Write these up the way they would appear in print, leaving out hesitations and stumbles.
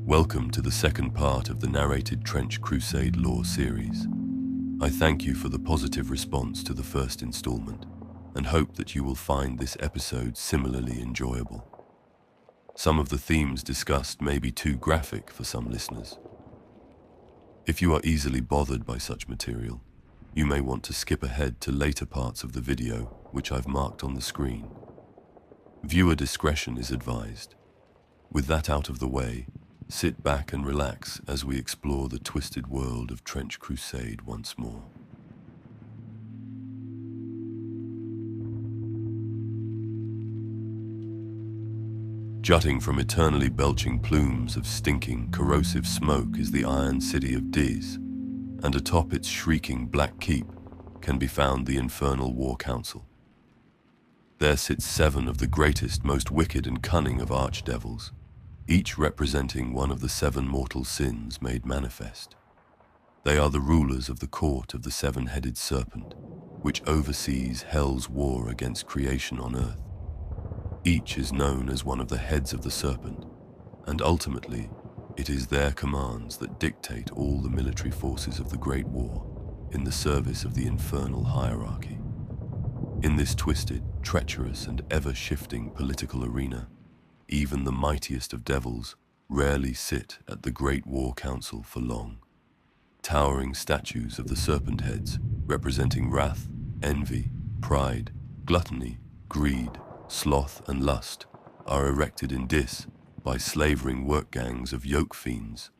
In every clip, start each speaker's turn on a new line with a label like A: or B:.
A: Welcome to the second part of the Narrated Trench Crusade Lore series. I thank you for the positive response to the first installment, and hope that you will find this episode similarly enjoyable. Some of the themes discussed may be too graphic for some listeners. If you are easily bothered by such material, you may want to skip ahead to later parts of the video, which I've marked on the screen. Viewer discretion is advised. With that out of the way, sit back and relax as we explore the twisted world of Trench Crusade once more. Jutting from eternally belching plumes of stinking, corrosive smoke is the iron city of Diz, and atop its shrieking black keep can be found the infernal war council. There sit 7 of the greatest, most wicked and cunning of archdevils, each representing one of the 7 mortal sins made manifest. They are the rulers of the court of the 7-headed Serpent, which oversees Hell's war against creation on Earth. Each is known as one of the heads of the Serpent, and ultimately, it is their commands that dictate all the military forces of the Great War in the service of the infernal hierarchy. In this twisted, treacherous, and ever-shifting political arena, even the mightiest of devils rarely sit at the Great War Council for long. Towering statues of the serpent heads, representing wrath, envy, pride, gluttony, greed, sloth, and lust, are erected in Dis by slavering work gangs of Yoke Fiends,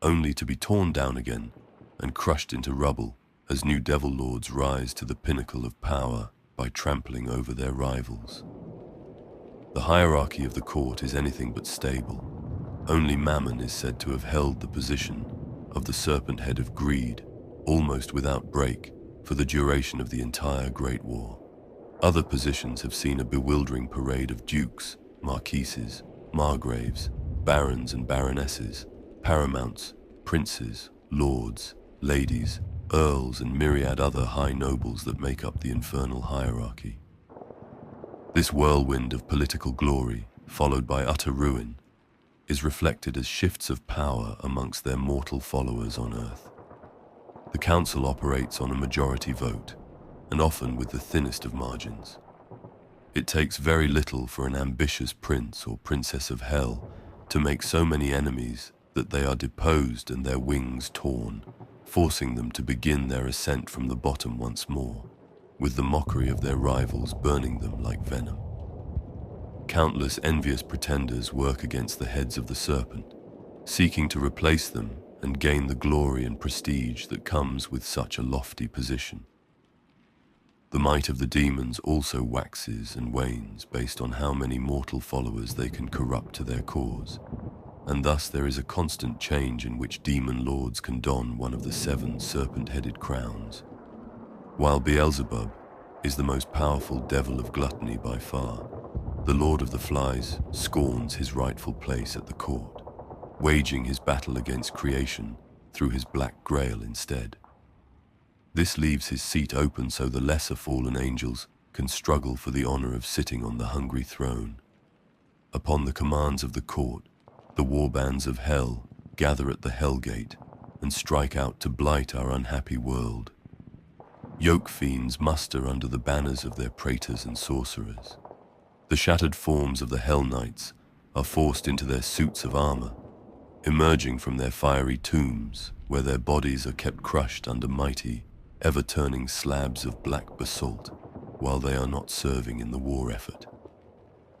A: only to be torn down again and crushed into rubble as new devil lords rise to the pinnacle of power by trampling over their rivals. The hierarchy of the court is anything but stable. Only Mammon is said to have held the position of the serpent head of greed, almost without break, for the duration of the entire Great War. Other positions have seen a bewildering parade of dukes, marquises, margraves, barons and baronesses, paramounts, princes, lords, ladies, earls, and myriad other high nobles that make up the infernal hierarchy. This whirlwind of political glory, followed by utter ruin, is reflected as shifts of power amongst their mortal followers on Earth. The council operates on a majority vote, and often with the thinnest of margins. It takes very little for an ambitious prince or princess of hell to make so many enemies that they are deposed and their wings torn, forcing them to begin their ascent from the bottom once more, with the mockery of their rivals burning them like venom. Countless envious pretenders work against the heads of the Serpent, seeking to replace them and gain the glory and prestige that comes with such a lofty position. The might of the demons also waxes and wanes based on how many mortal followers they can corrupt to their cause, and thus there is a constant change in which demon lords can don one of the 7 serpent-headed crowns. While Beelzebub is the most powerful devil of gluttony by far, the Lord of the Flies scorns his rightful place at the court, waging his battle against creation through his black Grail instead. This leaves his seat open so the lesser fallen angels can struggle for the honor of sitting on the hungry throne. Upon the commands of the court, the warbands of hell gather at the Hellgate and strike out to blight our unhappy world. Yoke Fiends muster under the banners of their Praetors and Sorcerers. The shattered forms of the Hell Knights are forced into their suits of armor, emerging from their fiery tombs where their bodies are kept crushed under mighty, ever-turning slabs of black basalt while they are not serving in the war effort.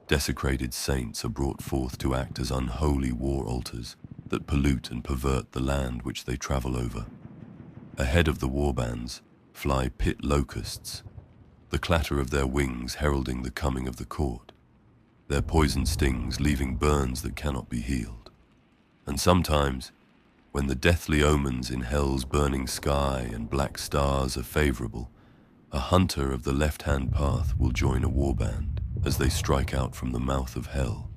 A: Desecrated Saints are brought forth to act as unholy war altars that pollute and pervert the land which they travel over. Ahead of the warbands fly pit locusts, the clatter of their wings heralding the coming of the court, their poison stings leaving burns that cannot be healed. And sometimes, when the deathly omens in hell's burning sky and black stars are favorable, a hunter of the left-hand path will join a warband as they strike out from the mouth of hell.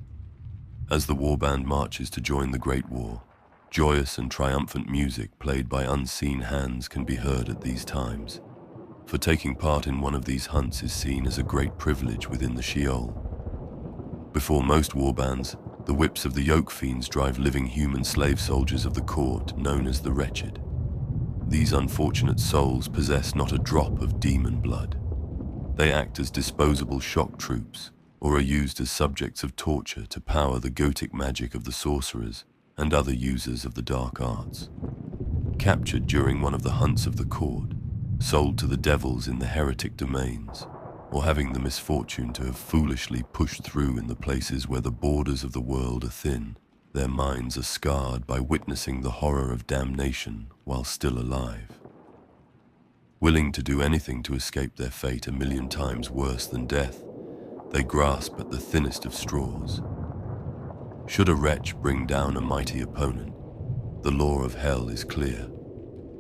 A: As the warband marches to join the Great War, joyous and triumphant music played by unseen hands can be heard at these times, for taking part in one of these hunts is seen as a great privilege within the Sheol. Before most warbands, The whips of the Yoke Fiends drive living human slave soldiers of the court, known as the Wretched. These unfortunate souls possess not a drop of demon blood. They act as disposable shock troops, or are used as subjects of torture to power the Goetic magic of the sorcerers and other users of the dark arts. Captured during one of the hunts of the court, sold to the devils in the heretic domains, or having the misfortune to have foolishly pushed through in the places where the borders of the world are thin, their minds are scarred by witnessing the horror of damnation while still alive. Willing to do anything to escape their fate 1,000,000 times worse than death, they grasp at the thinnest of straws. Should a wretch bring down a mighty opponent, the law of hell is clear.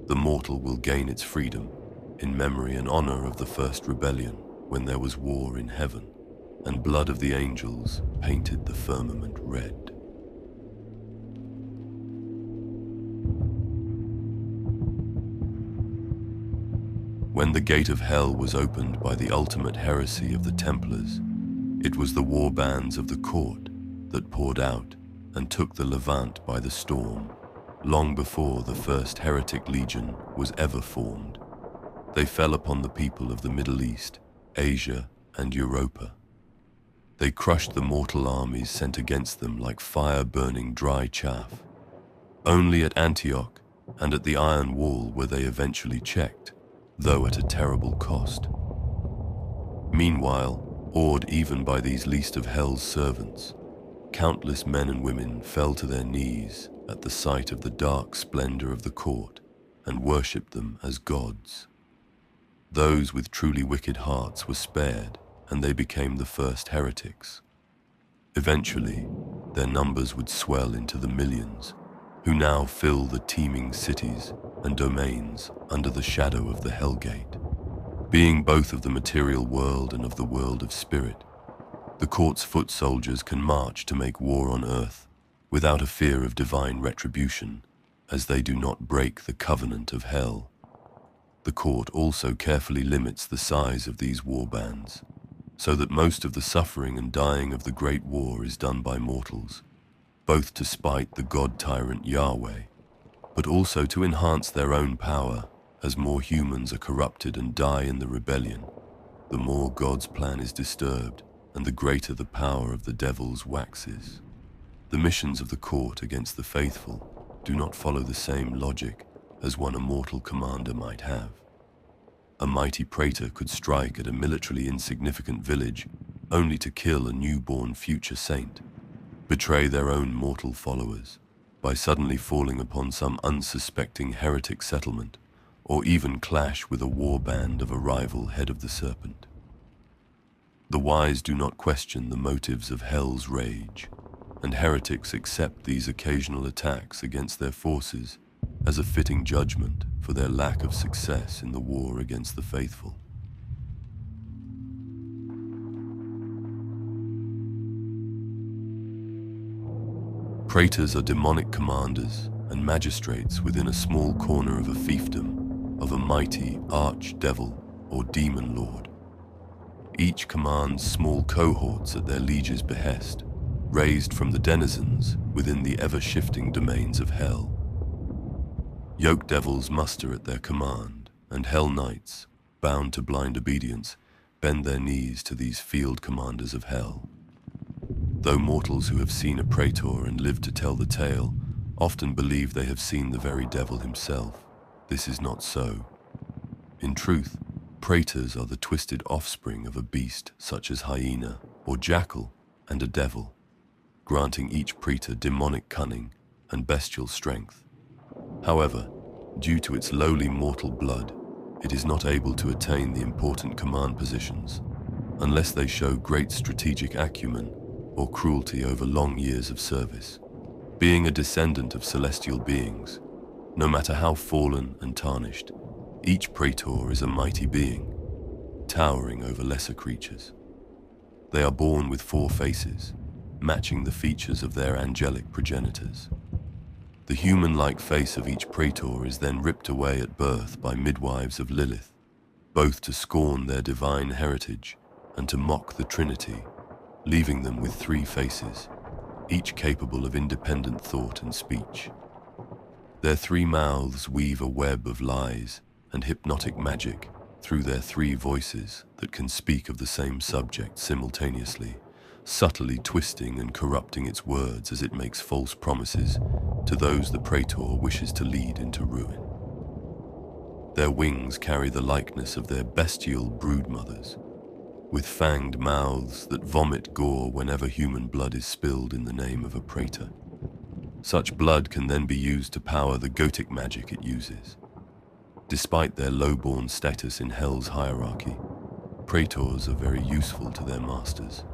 A: The mortal will gain its freedom in memory and honor of the first rebellion when there was war in heaven, and blood of the angels painted the firmament red. When the gate of hell was opened by the ultimate heresy of the Templars, it was the war bands of the court that poured out and took the Levant by the storm, long before the first heretic legion was ever formed. They fell upon the people of the Middle East, Asia, and Europa. They crushed the mortal armies sent against them like fire-burning dry chaff. Only at Antioch and at the Iron Wall were they eventually checked, though at a terrible cost. Meanwhile, awed even by these least of hell's servants, countless men and women fell to their knees at the sight of the dark splendor of the court and worshipped them as gods. Those with truly wicked hearts were spared, and they became the first heretics. Eventually, their numbers would swell into the millions, who now fill the teeming cities and domains under the shadow of the Hellgate. Being both of the material world and of the world of spirit, the court's foot soldiers can march to make war on earth without a fear of divine retribution, as they do not break the covenant of hell. The court also carefully limits the size of these war bands, so that most of the suffering and dying of the great war is done by mortals, both to spite the god-tyrant Yahweh, but also to enhance their own power. As more humans are corrupted and die in the rebellion, the more God's plan is disturbed and the greater the power of the devils waxes. The missions of the court against the faithful do not follow the same logic as one immortal commander might have. A mighty Preator could strike at a militarily insignificant village only to kill a newborn future saint, betray their own mortal followers by suddenly falling upon some unsuspecting heretic settlement, or even clash with a war band of a rival head of the Serpent. The wise do not question the motives of hell's rage, and heretics accept these occasional attacks against their forces as a fitting judgment for their lack of success in the war against the faithful. Praetors are demonic commanders and magistrates within a small corner of a fiefdom of a mighty arch-devil or demon lord. Each commands small cohorts at their liege's behest, raised from the denizens within the ever-shifting domains of hell. Yoke devils muster at their command, and hell knights, bound to blind obedience, bend their knees to these field commanders of hell. Though mortals who have seen a praetor and lived to tell the tale often believe they have seen the very devil himself, this is not so. In truth, praetors are the twisted offspring of a beast such as hyena or jackal and a devil, granting each praetor demonic cunning and bestial strength. However, due to its lowly mortal blood, it is not able to attain the important command positions unless they show great strategic acumen or cruelty over long years of service. Being a descendant of celestial beings, no matter how fallen and tarnished, each praetor is a mighty being, towering over lesser creatures. They are born with 4 faces, matching the features of their angelic progenitors. The human-like face of each praetor is then ripped away at birth by midwives of Lilith, both to scorn their divine heritage and to mock the Trinity, leaving them with 3 faces, each capable of independent thought and speech. Their three mouths weave a web of lies and hypnotic magic through their three voices that can speak of the same subject simultaneously, subtly twisting and corrupting its words as it makes false promises to those the Preator wishes to lead into ruin. Their wings carry the likeness of their bestial broodmothers, with fanged mouths that vomit gore whenever human blood is spilled in the name of a Preator. Such blood can then be used to power the Goetic magic it uses. Despite their low-born status in Hell's hierarchy, Praetors are very useful to their masters.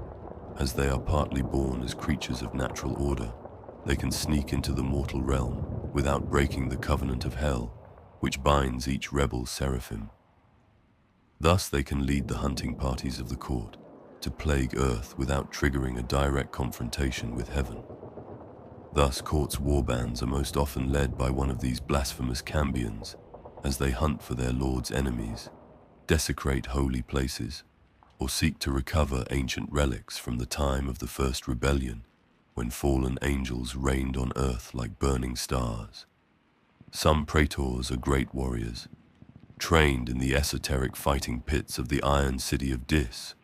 A: As they are partly born as creatures of natural order, they can sneak into the mortal realm without breaking the covenant of Hell, which binds each rebel seraphim. Thus they can lead the hunting parties of the court to plague Earth without triggering a direct confrontation with heaven. Thus court's warbands are most often led by one of these blasphemous cambions as they hunt for their lord's enemies, desecrate holy places, or seek to recover ancient relics from the time of the first rebellion, when fallen angels reigned on earth like burning stars. Some Praetors are great warriors, trained in the esoteric fighting pits of the iron city of Dis,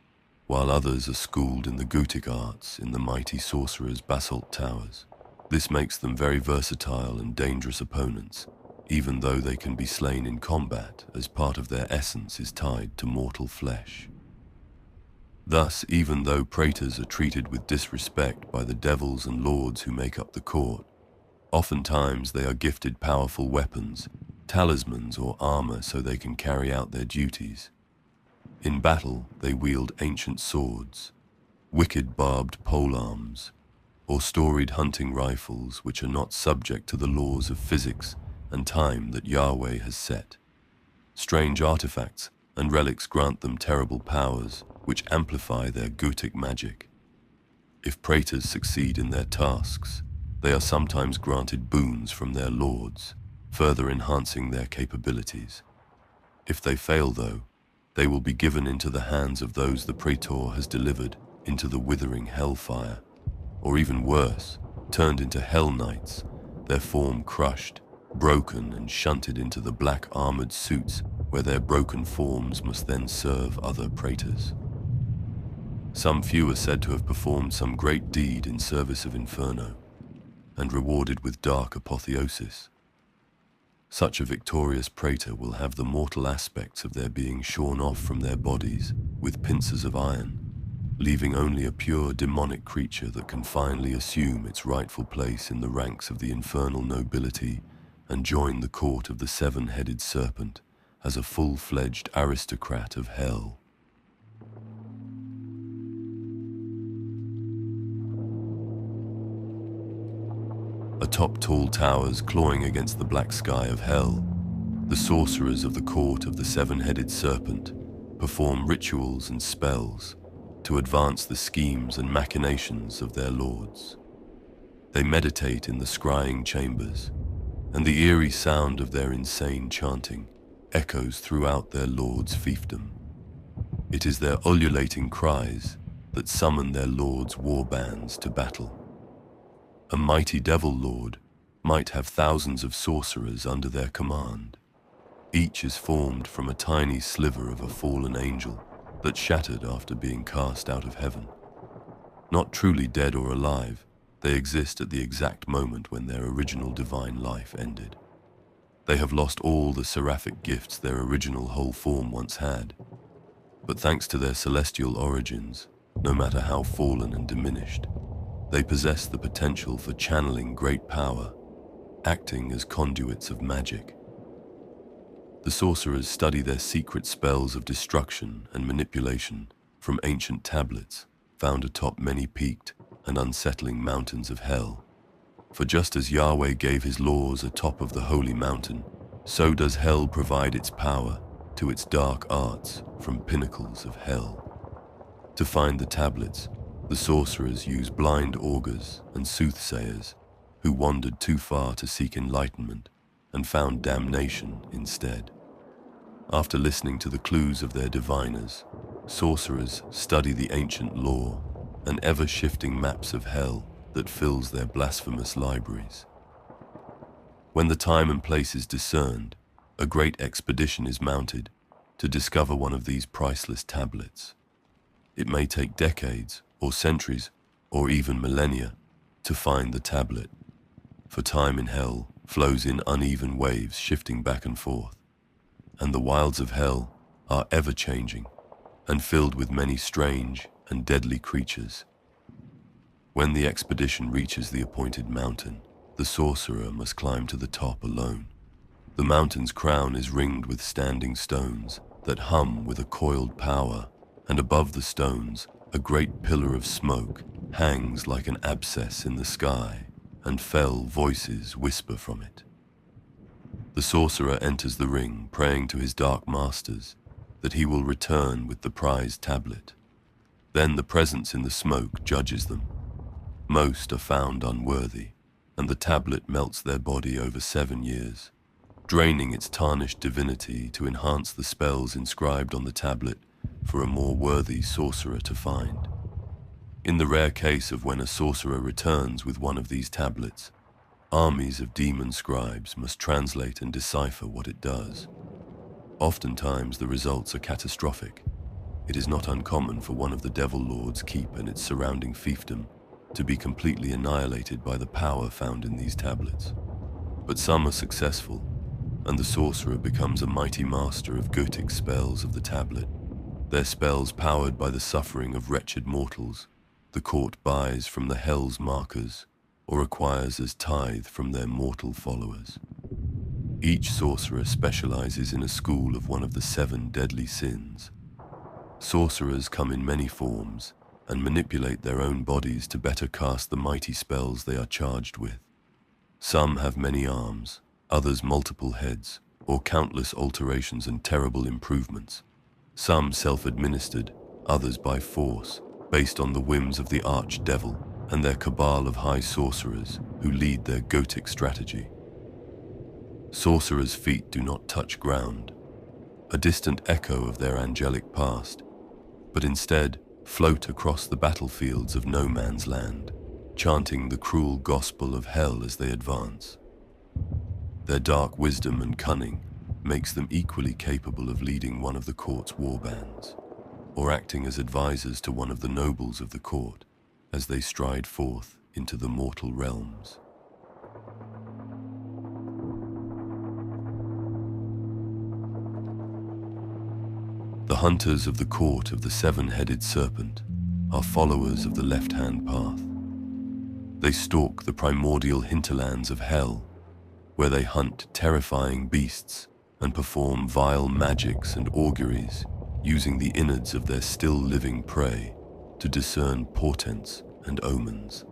A: while others are schooled in the Goetic arts in the mighty sorcerer's basalt towers. This makes them very versatile and dangerous opponents, even though they can be slain in combat, as part of their essence is tied to mortal flesh. Thus, even though Praetors are treated with disrespect by the devils and lords who make up the court, oftentimes they are gifted powerful weapons, talismans or armor so they can carry out their duties. In battle, they wield ancient swords, wicked barbed polearms, or storied hunting rifles which are not subject to the laws of physics and time that Yahweh has set. Strange artifacts and relics grant them terrible powers which amplify their Goetic magic. If Praetors succeed in their tasks, they are sometimes granted boons from their lords, further enhancing their capabilities. If they fail, though, they will be given into the hands of those the Preator has delivered into the withering hellfire, or even worse, turned into Hell Knights, their form crushed, broken and shunted into the black armored suits where their broken forms must then serve other Praetors. Some few are said to have performed some great deed in service of Inferno, and rewarded with dark apotheosis. Such a victorious Praetor will have the mortal aspects of their being shorn off from their bodies with pincers of iron, leaving only a pure demonic creature that can finally assume its rightful place in the ranks of the infernal nobility and join the court of the seven-headed serpent as a full-fledged aristocrat of hell. Atop tall towers clawing against the black sky of hell, the sorcerers of the court of the seven-headed serpent perform rituals and spells to advance the schemes and machinations of their lords. They meditate in the scrying chambers, and the eerie sound of their insane chanting echoes throughout their lord's fiefdom. It is their ululating cries that summon their lord's warbands to battle. A mighty devil lord might have thousands of sorcerers under their command. Each is formed from a tiny sliver of a fallen angel that shattered after being cast out of heaven. Not truly dead or alive, they exist at the exact moment when their original divine life ended. They have lost all the seraphic gifts their original whole form once had, but thanks to their celestial origins, no matter how fallen and diminished, they possess the potential for channeling great power, acting as conduits of magic. The sorcerers study their secret spells of destruction and manipulation from ancient tablets found atop many peaked and unsettling mountains of hell. For just as Yahweh gave his laws atop of the holy mountain, so does hell provide its power to its dark arts from pinnacles of hell. To find the tablets, the sorcerers use blind augurs and soothsayers who wandered too far to seek enlightenment and found damnation instead. After listening to the clues of their diviners, sorcerers study the ancient lore and ever-shifting maps of hell that fills their blasphemous libraries. When the time and place is discerned, a great expedition is mounted to discover one of these priceless tablets. It may take decades or centuries or even millennia to find the tablet, for time in hell flows in uneven waves shifting back and forth, and the wilds of hell are ever-changing and filled with many strange and deadly creatures. When the expedition reaches the appointed mountain, the sorcerer must climb to the top alone. The mountain's crown is ringed with standing stones that hum with a coiled power, and above the stones, a great pillar of smoke hangs like an abscess in the sky, and fell voices whisper from it. The sorcerer enters the ring, praying to his dark masters that he will return with the prized tablet. Then the presence in the smoke judges them. Most are found unworthy, and the tablet melts their body over 7 years, draining its tarnished divinity to enhance the spells inscribed on the tablet for a more worthy sorcerer to find. In the rare case of when a sorcerer returns with one of these tablets, armies of demon scribes must translate and decipher what it does. Oftentimes the results are catastrophic. It is not uncommon for one of the Devil Lord's keep and its surrounding fiefdom to be completely annihilated by the power found in these tablets. But some are successful, and the sorcerer becomes a mighty master of Goetic spells of the tablet. Their spells powered by the suffering of wretched mortals, the court buys from the hell's markers, or acquires as tithe from their mortal followers. Each sorcerer specializes in a school of one of the 7 deadly sins. Sorcerers come in many forms and manipulate their own bodies to better cast the mighty spells they are charged with. Some have many arms, others multiple heads, or countless alterations and terrible improvements. Some self-administered, others by force, based on the whims of the arch-devil and their cabal of high sorcerers who lead their Goetic strategy. Sorcerers' feet do not touch ground, a distant echo of their angelic past, but instead float across the battlefields of no man's land, chanting the cruel gospel of hell as they advance. Their dark wisdom and cunning makes them equally capable of leading one of the court's warbands, or acting as advisors to one of the nobles of the court as they stride forth into the mortal realms. The hunters of the court of the 7-headed serpent are followers of the left-hand path. They stalk the primordial hinterlands of hell, where they hunt terrifying beasts and perform vile magics and auguries, using the innards of their still-living prey to discern portents and omens.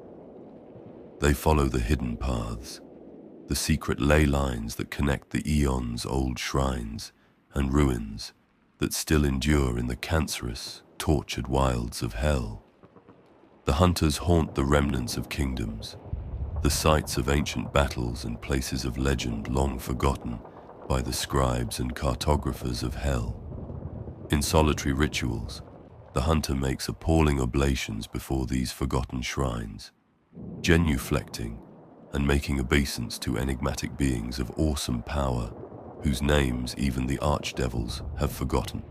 A: They follow the hidden paths, the secret ley lines that connect the eons-old shrines and ruins that still endure in the cancerous, tortured wilds of hell. The hunters haunt the remnants of kingdoms, the sites of ancient battles and places of legend long forgotten by the scribes and cartographers of hell. In solitary rituals, the hunter makes appalling oblations before these forgotten shrines, genuflecting and making obeisance to enigmatic beings of awesome power whose names even the archdevils have forgotten.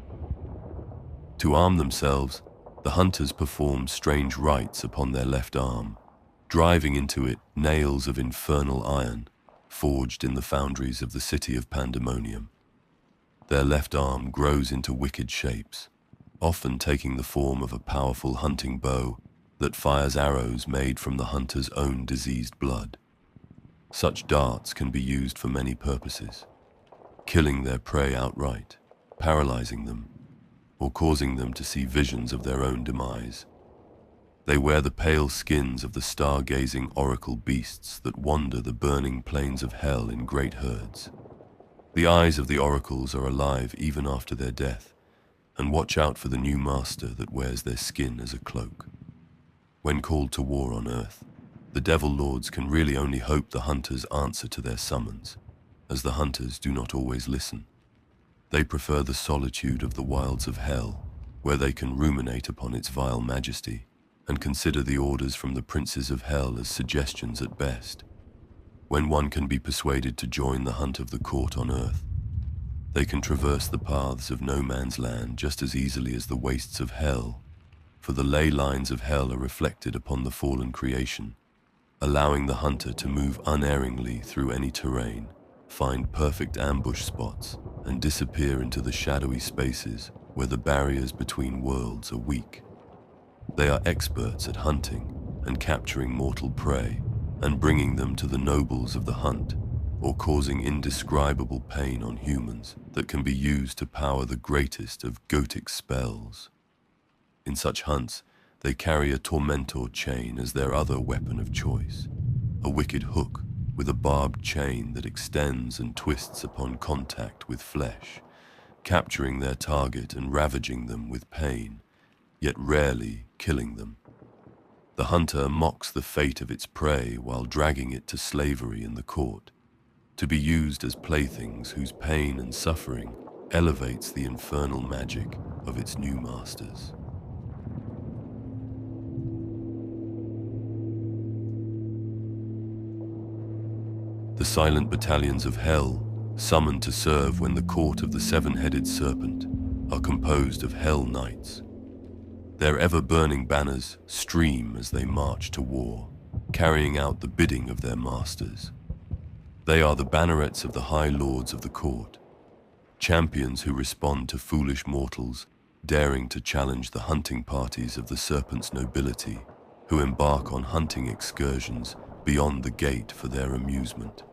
A: To arm themselves, the hunters perform strange rites upon their left arm, driving into it nails of infernal iron, forged in the foundries of the city of Pandemonium. Their left arm grows into wicked shapes, often taking the form of a powerful hunting bow that fires arrows made from the hunter's own diseased blood. Such darts can be used for many purposes, killing their prey outright, paralyzing them, or causing them to see visions of their own demise. They wear the pale skins of the star-gazing oracle beasts that wander the burning plains of hell in great herds. The eyes of the oracles are alive even after their death, and watch out for the new master that wears their skin as a cloak. When called to war on Earth, the Devil Lords can really only hope the hunters answer to their summons, as the hunters do not always listen. They prefer the solitude of the wilds of hell, where they can ruminate upon its vile majesty and consider the orders from the princes of hell as suggestions at best. When one can be persuaded to join the hunt of the court on earth, they can traverse the paths of no man's land just as easily as the wastes of hell, for the ley lines of hell are reflected upon the fallen creation, allowing the hunter to move unerringly through any terrain, find perfect ambush spots, and disappear into the shadowy spaces where the barriers between worlds are weak. They are experts at hunting and capturing mortal prey and bringing them to the nobles of the hunt, or causing indescribable pain on humans that can be used to power the greatest of Goetic spells. In such hunts, they carry a tormentor chain as their other weapon of choice, a wicked hook with a barbed chain that extends and twists upon contact with flesh, capturing their target and ravaging them with pain, yet rarely killing them. The hunter mocks the fate of its prey while dragging it to slavery in the court, to be used as playthings whose pain and suffering elevates the infernal magic of its new masters. The silent battalions of hell, summoned to serve when the court of the seven-headed serpent, are composed of hell knights. Their ever-burning banners stream as they march to war, carrying out the bidding of their masters. They are the bannerets of the high lords of the court, champions who respond to foolish mortals daring to challenge the hunting parties of the serpent's nobility, who embark on hunting excursions beyond the gate for their amusement.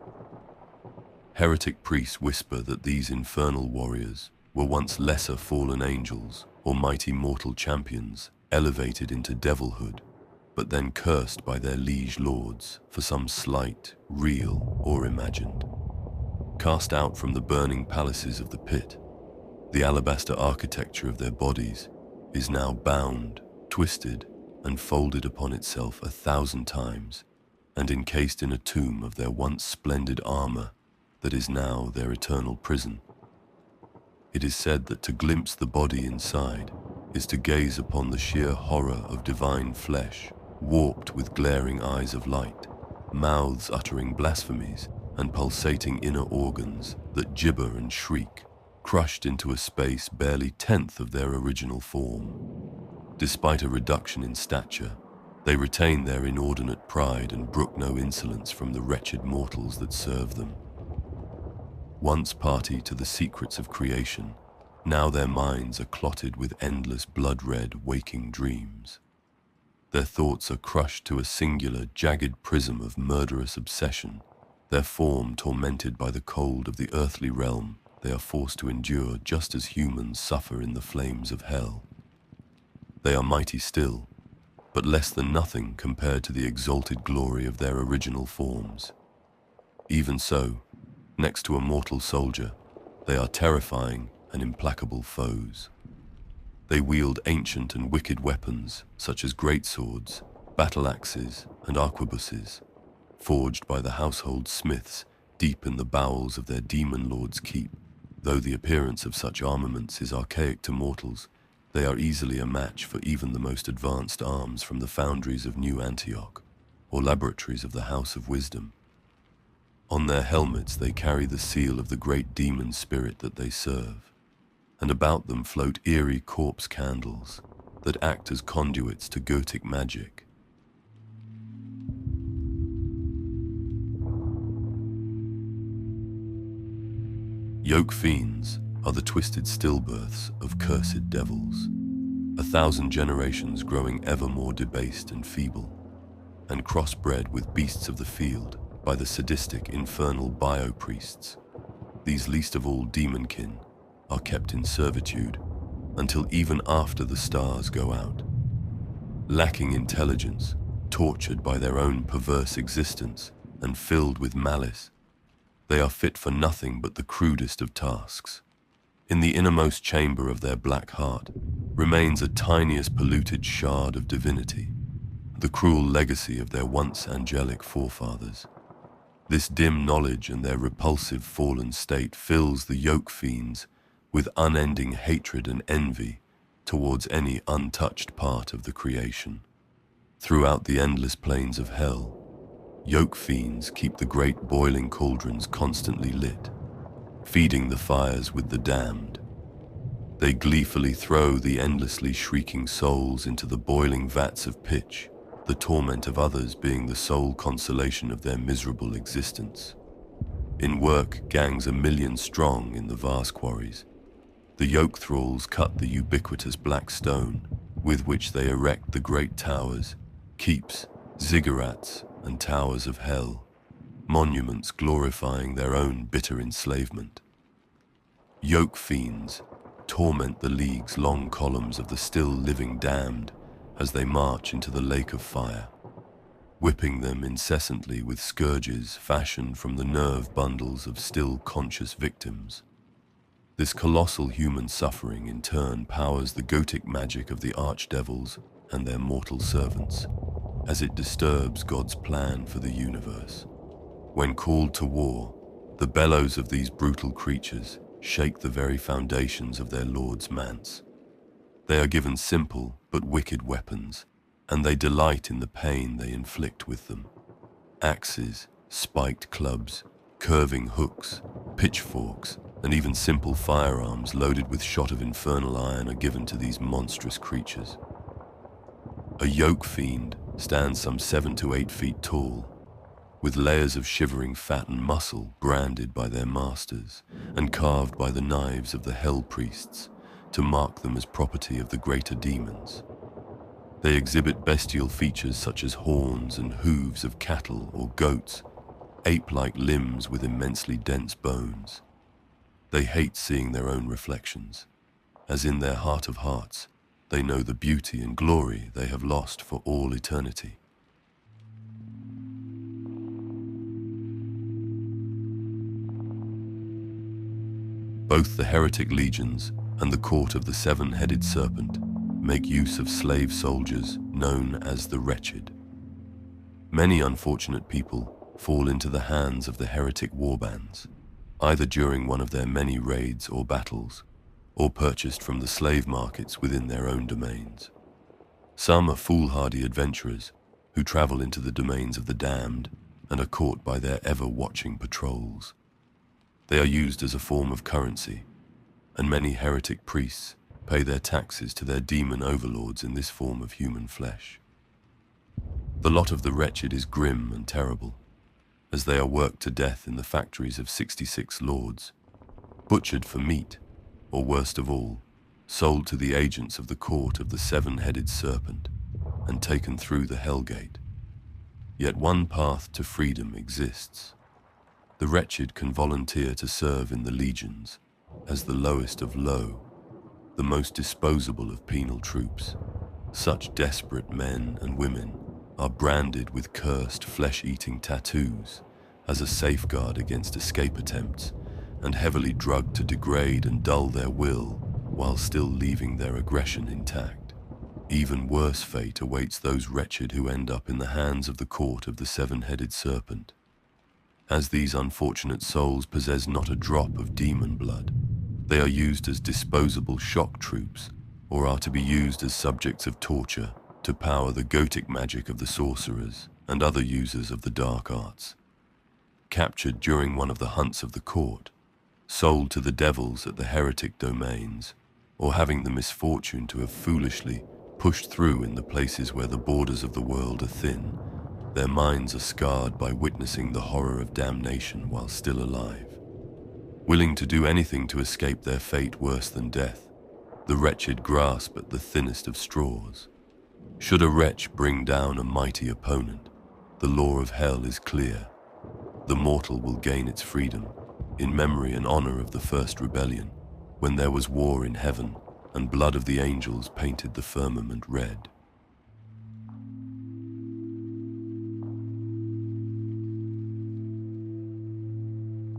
A: Heretic priests whisper that these infernal warriors were once lesser fallen angels or mighty mortal champions elevated into devilhood, but then cursed by their liege lords for some slight, real or imagined. Cast out from the burning palaces of the pit, the alabaster architecture of their bodies is now bound, twisted, and folded upon itself 1,000 times, and encased in a tomb of their once splendid armor that is now their eternal prison. It is said that to glimpse the body inside is to gaze upon the sheer horror of divine flesh, warped with glaring eyes of light, mouths uttering blasphemies, and pulsating inner organs that gibber and shriek, crushed into a space barely 1/10 of their original form. Despite a reduction in stature, they retain their inordinate pride and brook no insolence from the wretched mortals that serve them. Once party to the secrets of creation, now their minds are clotted with endless blood-red waking dreams. Their thoughts are crushed to a singular, jagged prism of murderous obsession, their form tormented by the cold of the earthly realm they are forced to endure just as humans suffer in the flames of hell. They are mighty still, but less than nothing compared to the exalted glory of their original forms. Even so, next to a mortal soldier, they are terrifying and implacable foes. They wield ancient and wicked weapons such as greatswords, battle axes, and arquebuses, forged by the household smiths deep in the bowels of their demon lord's keep. Though the appearance of such armaments is archaic to mortals, they are easily a match for even the most advanced arms from the foundries of New Antioch or laboratories of the House of Wisdom. On their helmets they carry the seal of the great demon spirit that they serve, and about them float eerie corpse candles that act as conduits to Goetic magic. Yoke Fiends are the twisted stillbirths of cursed devils, 1,000 generations growing ever more debased and feeble, and crossbred with beasts of the field by the sadistic infernal bio-priests. These least of all demonkin are kept in servitude until even after the stars go out. Lacking intelligence, tortured by their own perverse existence, and filled with malice, they are fit for nothing but the crudest of tasks. In the innermost chamber of their black heart remains a tiniest polluted shard of divinity, the cruel legacy of their once angelic forefathers. This dim knowledge and their repulsive fallen state fills the Yoke Fiends with unending hatred and envy towards any untouched part of the creation. Throughout the endless plains of hell, Yoke Fiends keep the great boiling cauldrons constantly lit, feeding the fires with the damned. They gleefully throw the endlessly shrieking souls into the boiling vats of pitch, the torment of others being the sole consolation of their miserable existence. In work, gangs 1,000,000 strong in the vast quarries, the yoke thralls cut the ubiquitous black stone with which they erect the great towers, keeps, ziggurats, and towers of hell, monuments glorifying their own bitter enslavement. Yoke Fiends torment the league's long columns of the still living damned as they march into the lake of fire, whipping them incessantly with scourges fashioned from the nerve bundles of still conscious victims. This colossal human suffering in turn powers the Goetic magic of the archdevils and their mortal servants, as it disturbs God's plan for the universe. When called to war, the bellows of these brutal creatures shake the very foundations of their Lord's manse. They are given simple but wicked weapons, and they delight in the pain they inflict with them. Axes, spiked clubs, curving hooks, pitchforks, and even simple firearms loaded with shot of infernal iron are given to these monstrous creatures. A yoke fiend stands some 7 to 8 feet tall, with layers of shivering fat and muscle branded by their masters and carved by the knives of the hell priests to mark them as property of the greater demons. They exhibit bestial features such as horns and hooves of cattle or goats, ape-like limbs with immensely dense bones. They hate seeing their own reflections, as in their heart of hearts, they know the beauty and glory they have lost for all eternity. Both the heretic legions and the court of the seven-headed serpent make use of slave soldiers known as the Wretched. Many unfortunate people fall into the hands of the heretic warbands, either during one of their many raids or battles, or purchased from the slave markets within their own domains. Some are foolhardy adventurers who travel into the domains of the damned and are caught by their ever-watching patrols. They are used as a form of currency, and many heretic priests pay their taxes to their demon overlords in this form of human flesh. The lot of the Wretched is grim and terrible, as they are worked to death in the factories of 66 lords, butchered for meat, or worst of all, sold to the agents of the court of the seven-headed serpent, and taken through the Hellgate. Yet one path to freedom exists. The Wretched can volunteer to serve in the legions, as the lowest of low, the most disposable of penal troops. Such desperate men and women are branded with cursed flesh-eating tattoos as a safeguard against escape attempts, and heavily drugged to degrade and dull their will while still leaving their aggression intact. Even worse fate awaits those Wretched who end up in the hands of the court of the seven-headed serpent. As these unfortunate souls possess not a drop of demon blood, they are used as disposable shock troops, or are to be used as subjects of torture to power the Goetic magic of the sorcerers and other users of the dark arts. Captured during one of the hunts of the court, sold to the devils at the heretic domains, or having the misfortune to have foolishly pushed through in the places where the borders of the world are thin, their minds are scarred by witnessing the horror of damnation while still alive. Willing to do anything to escape their fate worse than death, the Wretched grasp at the thinnest of straws. Should a wretch bring down a mighty opponent, the law of hell is clear. The mortal will gain its freedom, in memory and honor of the first rebellion, when there was war in heaven, and blood of the angels painted the firmament red.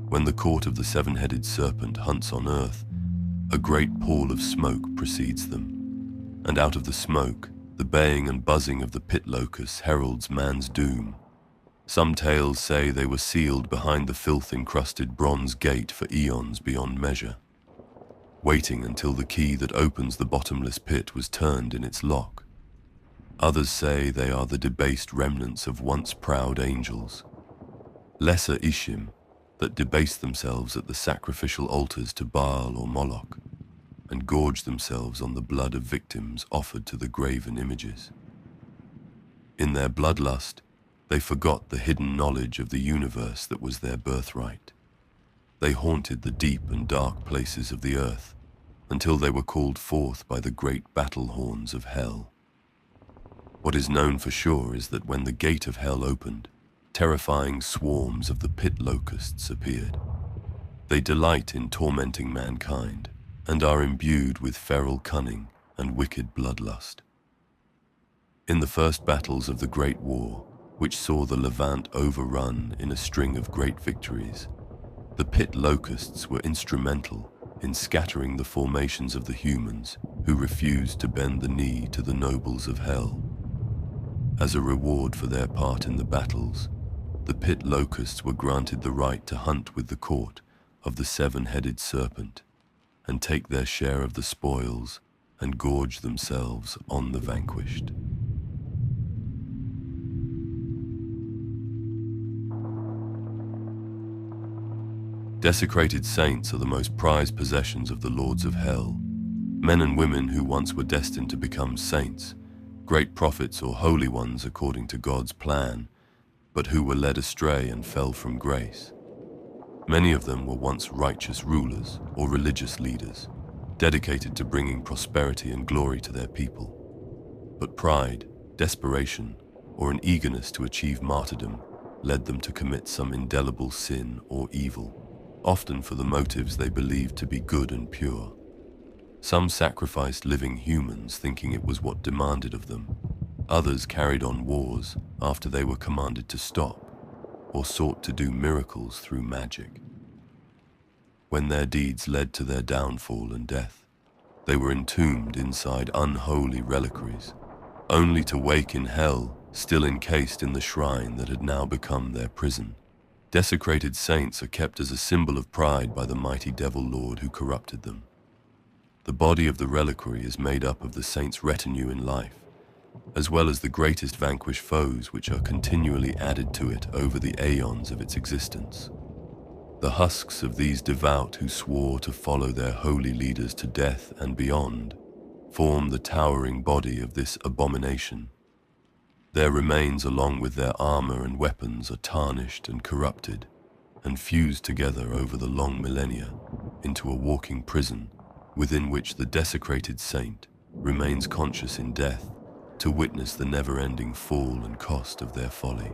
A: When the court of the seven-headed serpent hunts on earth, a great pall of smoke precedes them, and out of the smoke, the baying and buzzing of the pit locusts heralds man's doom. Some tales say they were sealed behind the filth-encrusted bronze gate for eons beyond measure, waiting until the key that opens the bottomless pit was turned in its lock. Others say they are the debased remnants of once proud angels, lesser Ishim, that debase themselves at the sacrificial altars to Baal or Moloch, and gorge themselves on the blood of victims offered to the graven images. In their bloodlust, they forgot the hidden knowledge of the universe that was their birthright. They haunted the deep and dark places of the earth until they were called forth by the great battle horns of hell. What is known for sure is that when the gate of hell opened, terrifying swarms of the pit locusts appeared. They delight in tormenting mankind and are imbued with feral cunning and wicked bloodlust. In the first battles of the Great War, which saw the Levant overrun in a string of great victories, the pit locusts were instrumental in scattering the formations of the humans who refused to bend the knee to the nobles of hell. As a reward for their part in the battles, the pit locusts were granted the right to hunt with the court of the seven-headed serpent and take their share of the spoils and gorge themselves on the vanquished. Desecrated Saints are the most prized possessions of the Lords of Hell, men and women who once were destined to become saints, great prophets or holy ones according to God's plan, but who were led astray and fell from grace. Many of them were once righteous rulers or religious leaders, dedicated to bringing prosperity and glory to their people. But pride, desperation, or an eagerness to achieve martyrdom led them to commit some indelible sin or evil, often for the motives they believed to be good and pure. Some sacrificed living humans thinking it was what demanded of them. Others carried on wars after they were commanded to stop, or sought to do miracles through magic. When their deeds led to their downfall and death, they were entombed inside unholy reliquaries, only to wake in hell, still encased in the shrine that had now become their prison. Desecrated saints are kept as a symbol of pride by the mighty devil lord who corrupted them. The body of the reliquary is made up of the saint's retinue in life, as well as the greatest vanquished foes which are continually added to it over the aeons of its existence. The husks of these devout who swore to follow their holy leaders to death and beyond form the towering body of this abomination. Their remains, along with their armor and weapons, are tarnished and corrupted and fused together over the long millennia into a walking prison within which the desecrated saint remains conscious in death to witness the never-ending fall and cost of their folly.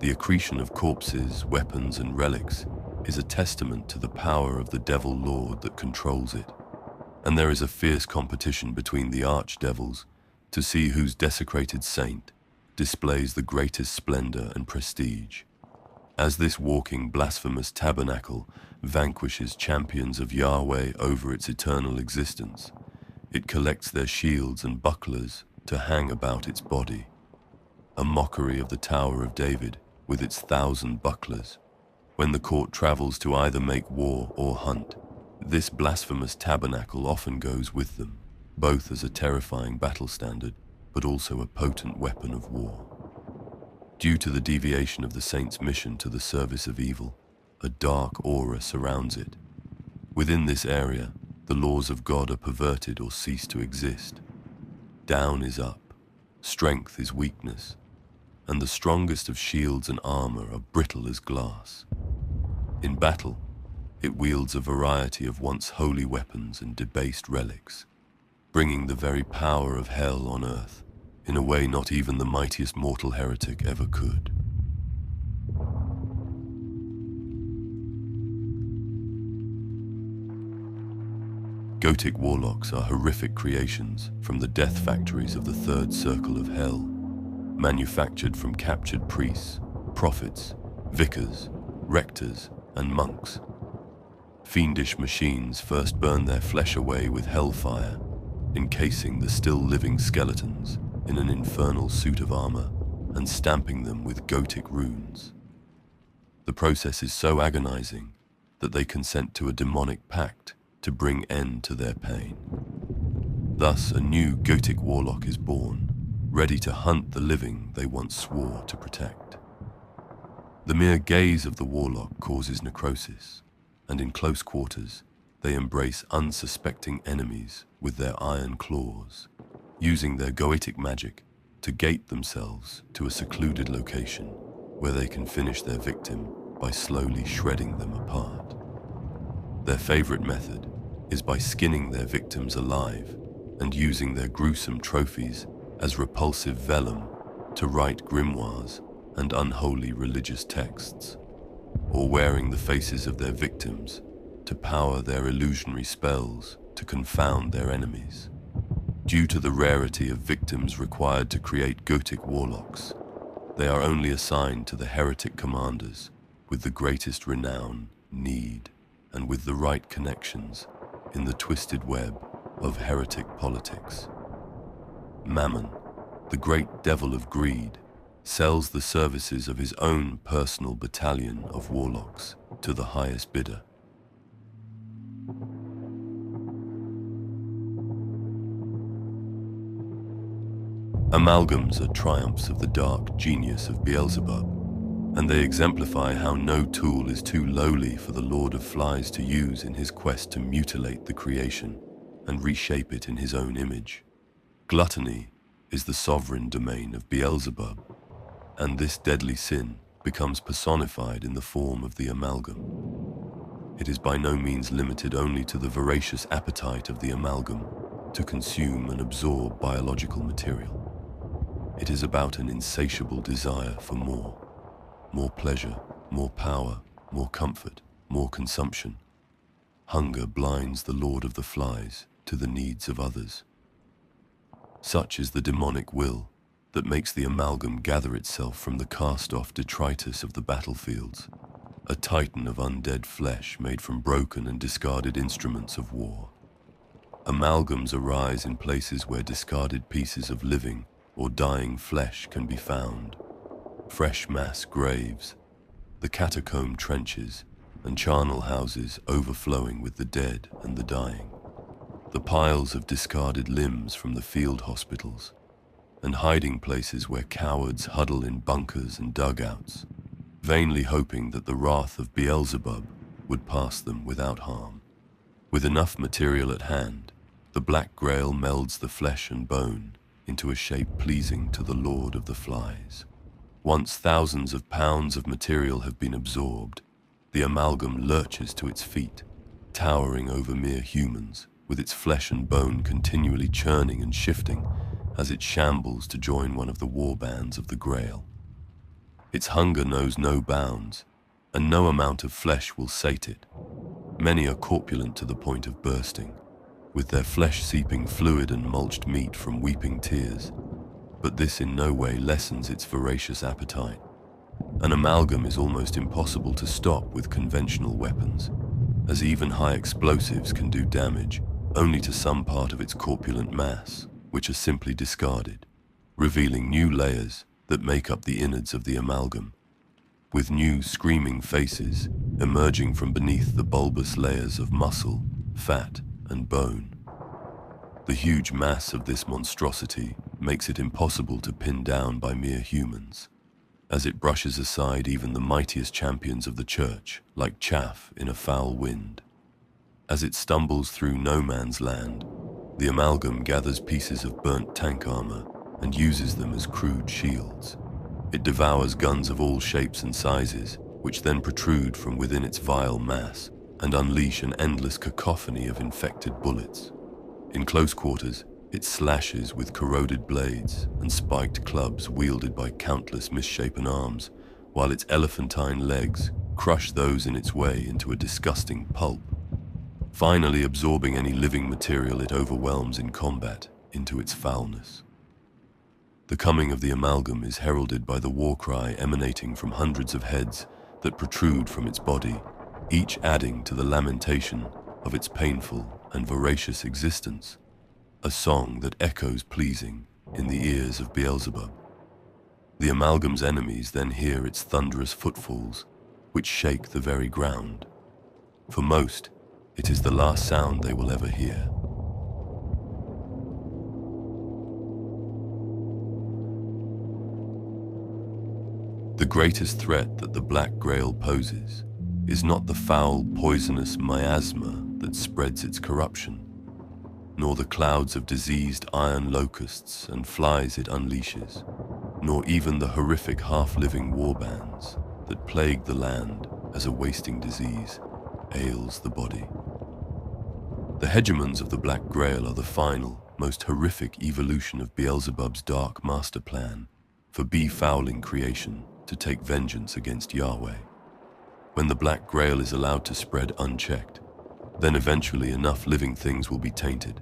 A: The accretion of corpses, weapons, and relics is a testament to the power of the devil lord that controls it, and there is a fierce competition between the archdevils to see whose desecrated saint displays the greatest splendor and prestige. As this walking blasphemous tabernacle vanquishes champions of Yahweh over its eternal existence, it collects their shields and bucklers to hang about its body, a mockery of the Tower of David with its 1,000 bucklers. When the court travels to either make war or hunt, this blasphemous tabernacle often goes with them, both as a terrifying battle standard, but also a potent weapon of war. Due to the deviation of the saint's mission to the service of evil, a dark aura surrounds it. Within this area, the laws of God are perverted or cease to exist. Down is up, strength is weakness, and the strongest of shields and armor are brittle as glass. In battle, it wields a variety of once holy weapons and debased relics, bringing the very power of hell on earth in a way not even the mightiest mortal heretic ever could. Goetic Warlocks are horrific creations from the death factories of the third circle of hell, manufactured from captured priests, prophets, vicars, rectors, and monks. Fiendish machines first burn their flesh away with hellfire, encasing the still living skeletons in an infernal suit of armor and stamping them with Goetic runes. The process is so agonizing that they consent to a demonic pact to bring end to their pain. Thus, a new Goetic Warlock is born, ready to hunt the living they once swore to protect. The mere gaze of the warlock causes necrosis, and in close quarters, they embrace unsuspecting enemies with their iron claws, using their Goetic magic to gate themselves to a secluded location where they can finish their victim by slowly shredding them apart. Their favorite method is by skinning their victims alive and using their gruesome trophies as repulsive vellum to write grimoires and unholy religious texts, or wearing the faces of their victims to power their illusionary spells to confound their enemies. Due to the rarity of victims required to create Goetic Warlocks, they are only assigned to the heretic commanders with the greatest renown, need, and with the right connections in the twisted web of heretic politics. Mammon, the great devil of greed, sells the services of his own personal battalion of warlocks to the highest bidder. Amalgams are triumphs of the dark genius of Beelzebub, and they exemplify how no tool is too lowly for the Lord of Flies to use in his quest to mutilate the creation and reshape it in his own image. Gluttony is the sovereign domain of Beelzebub, and this deadly sin becomes personified in the form of the amalgam. It is by no means limited only to the voracious appetite of the amalgam to consume and absorb biological material. It is about an insatiable desire for more pleasure, more power, more comfort, more consumption. Hunger blinds the Lord of the Flies to the needs of others. Such is the demonic will that makes the amalgam gather itself from the cast-off detritus of the battlefields, a titan of undead flesh made from broken and discarded instruments of war. Amalgams arise in places where discarded pieces of living or dying flesh can be found. Fresh mass graves, the catacomb trenches, and charnel houses overflowing with the dead and the dying. The piles of discarded limbs from the field hospitals, and hiding places where cowards huddle in bunkers and dugouts, vainly hoping that the wrath of Beelzebub would pass them without harm. With enough material at hand, the Black Grail melds the flesh and bone into a shape pleasing to the Lord of the Flies. Once thousands of pounds of material have been absorbed, the amalgam lurches to its feet, towering over mere humans, with its flesh and bone continually churning and shifting as it shambles to join one of the warbands of the Grail. Its hunger knows no bounds, and no amount of flesh will sate it. Many are corpulent to the point of bursting, with their flesh seeping fluid and mulched meat from weeping tears, but this in no way lessens its voracious appetite. An amalgam is almost impossible to stop with conventional weapons, as even high explosives can do damage only to some part of its corpulent mass, which are simply discarded, revealing new layers that make up the innards of the amalgam, with new screaming faces emerging from beneath the bulbous layers of muscle, fat, and bone. The huge mass of this monstrosity makes it impossible to pin down by mere humans, as it brushes aside even the mightiest champions of the church like chaff in a foul wind. As it stumbles through no man's land, the amalgam gathers pieces of burnt tank armor and uses them as crude shields. It devours guns of all shapes and sizes, which then protrude from within its vile mass and unleash an endless cacophony of infected bullets. In close quarters, it slashes with corroded blades and spiked clubs wielded by countless misshapen arms, while its elephantine legs crush those in its way into a disgusting pulp, finally absorbing any living material it overwhelms in combat into its foulness. The coming of the amalgam is heralded by the war cry emanating from hundreds of heads that protrude from its body, each adding to the lamentation of its painful and voracious existence, a song that echoes pleasing in the ears of Beelzebub. The amalgam's enemies then hear its thunderous footfalls, which shake the very ground. For most, it is the last sound they will ever hear. The greatest threat that the Black Grail poses is not the foul, poisonous miasma that spreads its corruption, nor the clouds of diseased iron locusts and flies it unleashes, nor even the horrific half-living warbands that plague the land as a wasting disease ails the body. The hegemons of the Black Grail are the final, most horrific evolution of Beelzebub's dark master plan for befouling creation to take vengeance against Yahweh. When the Black Grail is allowed to spread unchecked, then eventually enough living things will be tainted,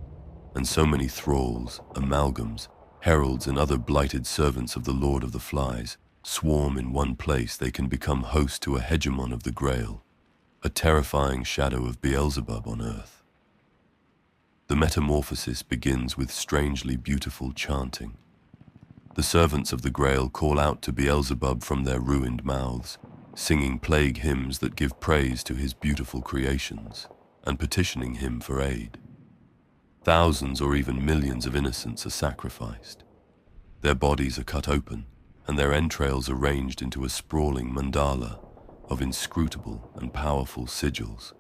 A: and so many thralls, amalgams, heralds, and other blighted servants of the Lord of the Flies swarm in one place they can become host to a hegemon of the Grail, a terrifying shadow of Beelzebub on earth. The metamorphosis begins with strangely beautiful chanting. The servants of the Grail call out to Beelzebub from their ruined mouths, singing plague hymns that give praise to his beautiful creations and petitioning him for aid. Thousands or even millions of innocents are sacrificed. Their bodies are cut open and their entrails arranged into a sprawling mandala of inscrutable and powerful sigils.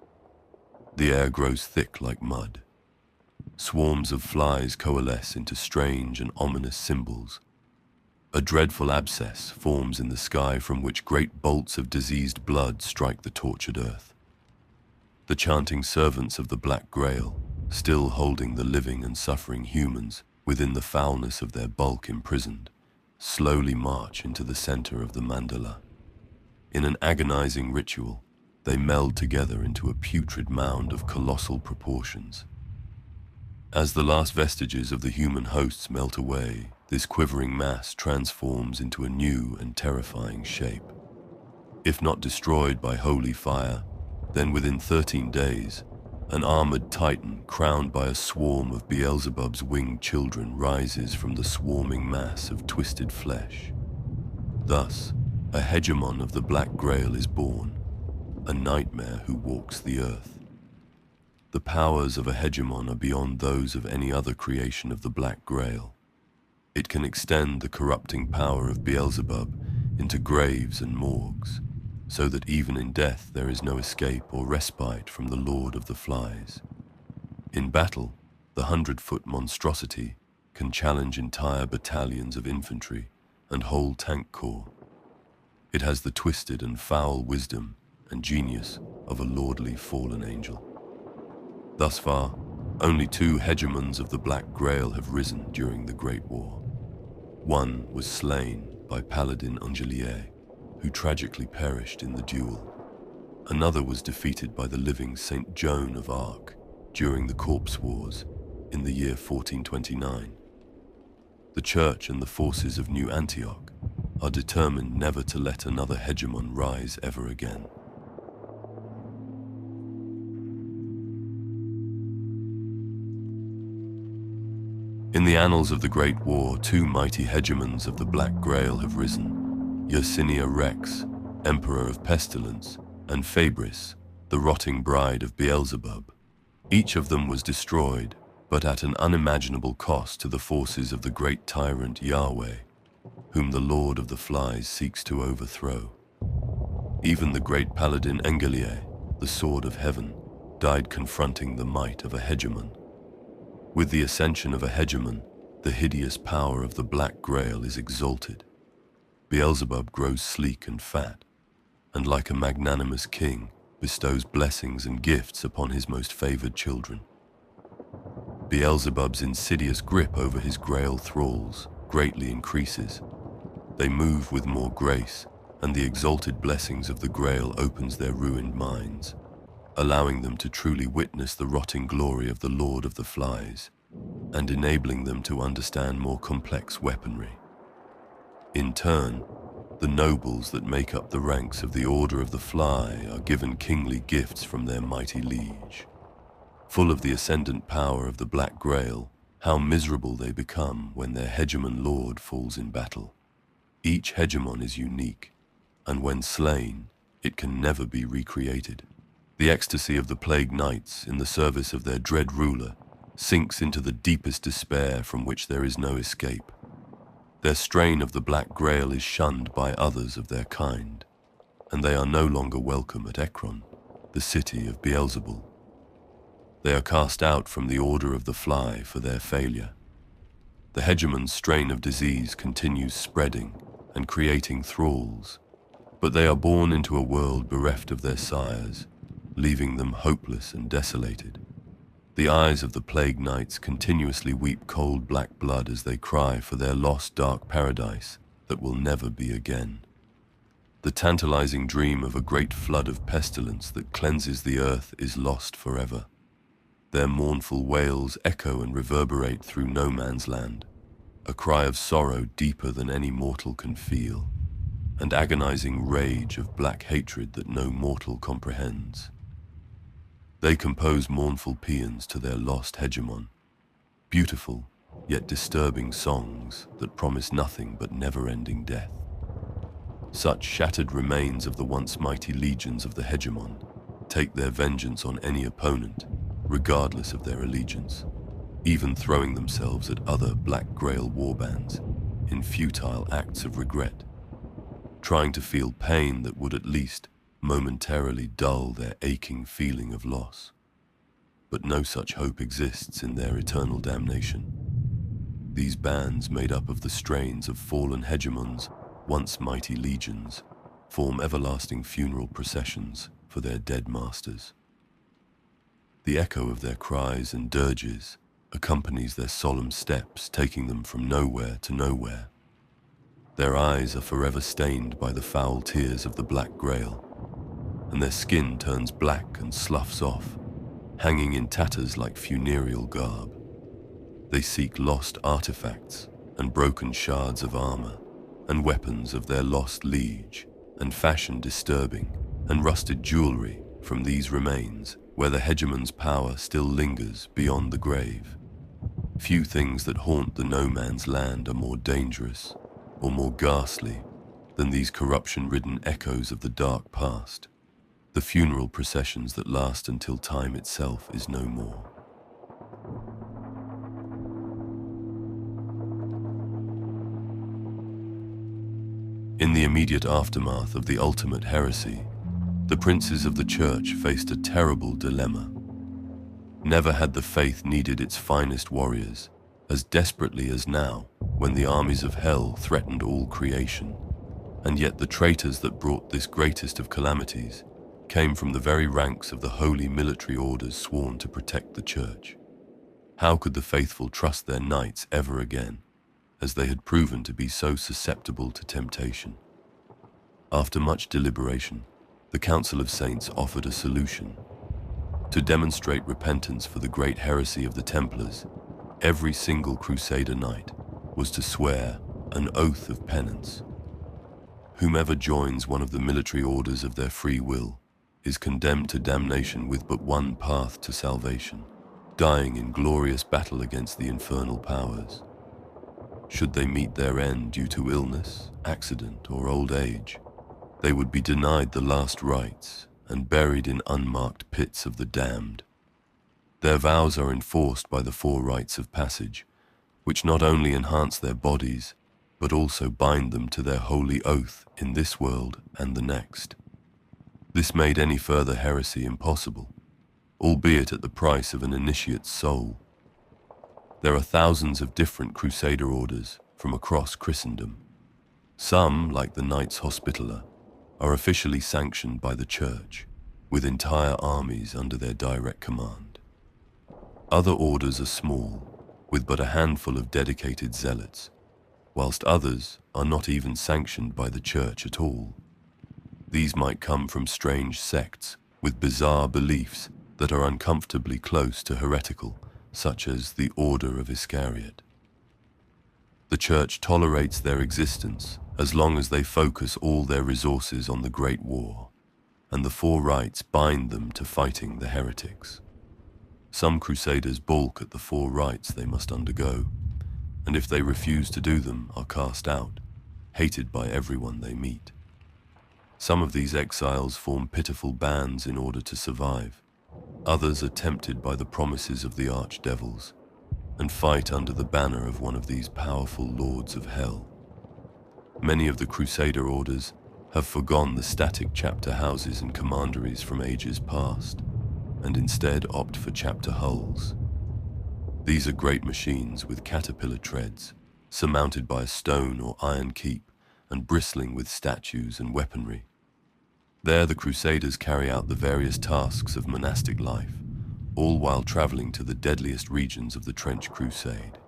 A: The air grows thick like mud. Swarms of flies coalesce into strange and ominous symbols. A dreadful abscess forms in the sky from which great bolts of diseased blood strike the tortured earth. The chanting servants of the Black Grail, still holding the living and suffering humans within the foulness of their bulk imprisoned, slowly march into the center of the mandala. In an agonizing ritual, they meld together into a putrid mound of colossal proportions. As the last vestiges of the human hosts melt away, this quivering mass transforms into a new and terrifying shape. If not destroyed by holy fire, then within 13 days, an armored titan crowned by a swarm of Beelzebub's winged children rises from the swarming mass of twisted flesh. Thus, a hegemon of the Black Grail is born, a nightmare who walks the earth. The powers of a hegemon are beyond those of any other creation of the Black Grail. It can extend the corrupting power of Beelzebub into graves and morgues, so that even in death there is no escape or respite from the Lord of the Flies. In battle, the 100-foot monstrosity can challenge entire battalions of infantry and whole tank corps. It has the twisted and foul wisdom and genius of a lordly fallen angel. Thus far, only 2 hegemons of the Black Grail have risen during the Great War. One was slain by Paladin Angelier, who tragically perished in the duel. Another was defeated by the living Saint Joan of Arc during the Corpse Wars in the year 1429. The Church and the forces of New Antioch are determined never to let another hegemon rise ever again. In the annals of the Great War, 2 mighty hegemons of the Black Grail have risen, Yersinia Rex, Emperor of Pestilence, and Fabris, the rotting bride of Beelzebub. Each of them was destroyed, but at an unimaginable cost to the forces of the great tyrant Yahweh, whom the Lord of the Flies seeks to overthrow. Even the great Paladin Engelier, the Sword of Heaven, died confronting the might of a hegemon. With the ascension of a hegemon, the hideous power of the Black Grail is exalted. Beelzebub grows sleek and fat, and like a magnanimous king, bestows blessings and gifts upon his most favored children. Beelzebub's insidious grip over his Grail thralls greatly increases. They move with more grace, and the exalted blessings of the Grail opens their ruined minds, allowing them to truly witness the rotting glory of the Lord of the Flies, and enabling them to understand more complex weaponry. In turn, the nobles that make up the ranks of the Order of the Fly are given kingly gifts from their mighty liege. Full of the ascendant power of the Black Grail, how miserable they become when their hegemon lord falls in battle. Each hegemon is unique, and when slain, it can never be recreated. The ecstasy of the Plague Knights in the service of their dread ruler sinks into the deepest despair from which there is no escape. Their strain of the Black Grail is shunned by others of their kind, and they are no longer welcome at Ekron, the city of Beelzebul. They are cast out from the Order of the Fly for their failure. The Hegemon's strain of disease continues spreading and creating thralls, but they are born into a world bereft of their sires, leaving them hopeless and desolated. The eyes of the Plague Knights continuously weep cold black blood as they cry for their lost dark paradise that will never be again. The tantalizing dream of a great flood of pestilence that cleanses the earth is lost forever. Their mournful wails echo and reverberate through no man's land, a cry of sorrow deeper than any mortal can feel, and agonizing rage of black hatred that no mortal comprehends. They compose mournful paeans to their lost Hegemon, beautiful yet disturbing songs that promise nothing but never-ending death. Such shattered remains of the once mighty legions of the Hegemon take their vengeance on any opponent, regardless of their allegiance, even throwing themselves at other Black Grail warbands in futile acts of regret, trying to feel pain that would at least momentarily dull their aching feeling of loss. But no such hope exists in their eternal damnation. These bands, made up of the strains of fallen Hegemons, once mighty legions, form everlasting funeral processions for their dead masters. The echo of their cries and dirges accompanies their solemn steps, taking them from nowhere to nowhere. Their eyes are forever stained by the foul tears of the Black Grail, and their skin turns black and sloughs off, hanging in tatters like funereal garb. They seek lost artifacts and broken shards of armor and weapons of their lost liege, and fashion disturbing and rusted jewelry from these remains where the Hegemon's power still lingers beyond the grave. Few things that haunt the no man's land are more dangerous or more ghastly than these corruption-ridden echoes of the dark past, the funeral processions that last until time itself is no more. In the immediate aftermath of the ultimate heresy, the princes of the Church faced a terrible dilemma. Never had the faith needed its finest warriors as desperately as now, when the armies of hell threatened all creation, and yet the traitors that brought this greatest of calamities came from the very ranks of the holy military orders sworn to protect the Church. How could the faithful trust their knights ever again, as they had proven to be so susceptible to temptation? After much deliberation, the Council of Saints offered a solution. To demonstrate repentance for the great heresy of the Templars, every single Crusader Knight was to swear an oath of penance. Whomever joins one of the military orders of their free will is condemned to damnation with but one path to salvation, dying in glorious battle against the infernal powers. Should they meet their end due to illness, accident, or old age, they would be denied the last rites and buried in unmarked pits of the damned. Their vows are enforced by the 4 rites of passage, which not only enhance their bodies, but also bind them to their holy oath in this world and the next. This made any further heresy impossible, albeit at the price of an initiate's soul. There are thousands of different Crusader orders from across Christendom. Some, like the Knights Hospitaller, are officially sanctioned by the Church, with entire armies under their direct command. Other orders are small, with but a handful of dedicated zealots, whilst others are not even sanctioned by the Church at all. These might come from strange sects with bizarre beliefs that are uncomfortably close to heretical, such as the Order of Iscariot. The Church tolerates their existence as long as they focus all their resources on the Great War, and the 4 rites bind them to fighting the heretics. Some Crusaders balk at the 4 rites they must undergo, and if they refuse to do them, are cast out, hated by everyone they meet. Some of these exiles form pitiful bands in order to survive. Others are tempted by the promises of the archdevils, and fight under the banner of one of these powerful lords of hell. Many of the Crusader orders have forgone the static chapter houses and commanderies from ages past, and instead opt for chapter hulls. These are great machines with caterpillar treads, surmounted by a stone or iron keep, and bristling with statues and weaponry. There the Crusaders carry out the various tasks of monastic life, all while traveling to the deadliest regions of the Trench Crusade.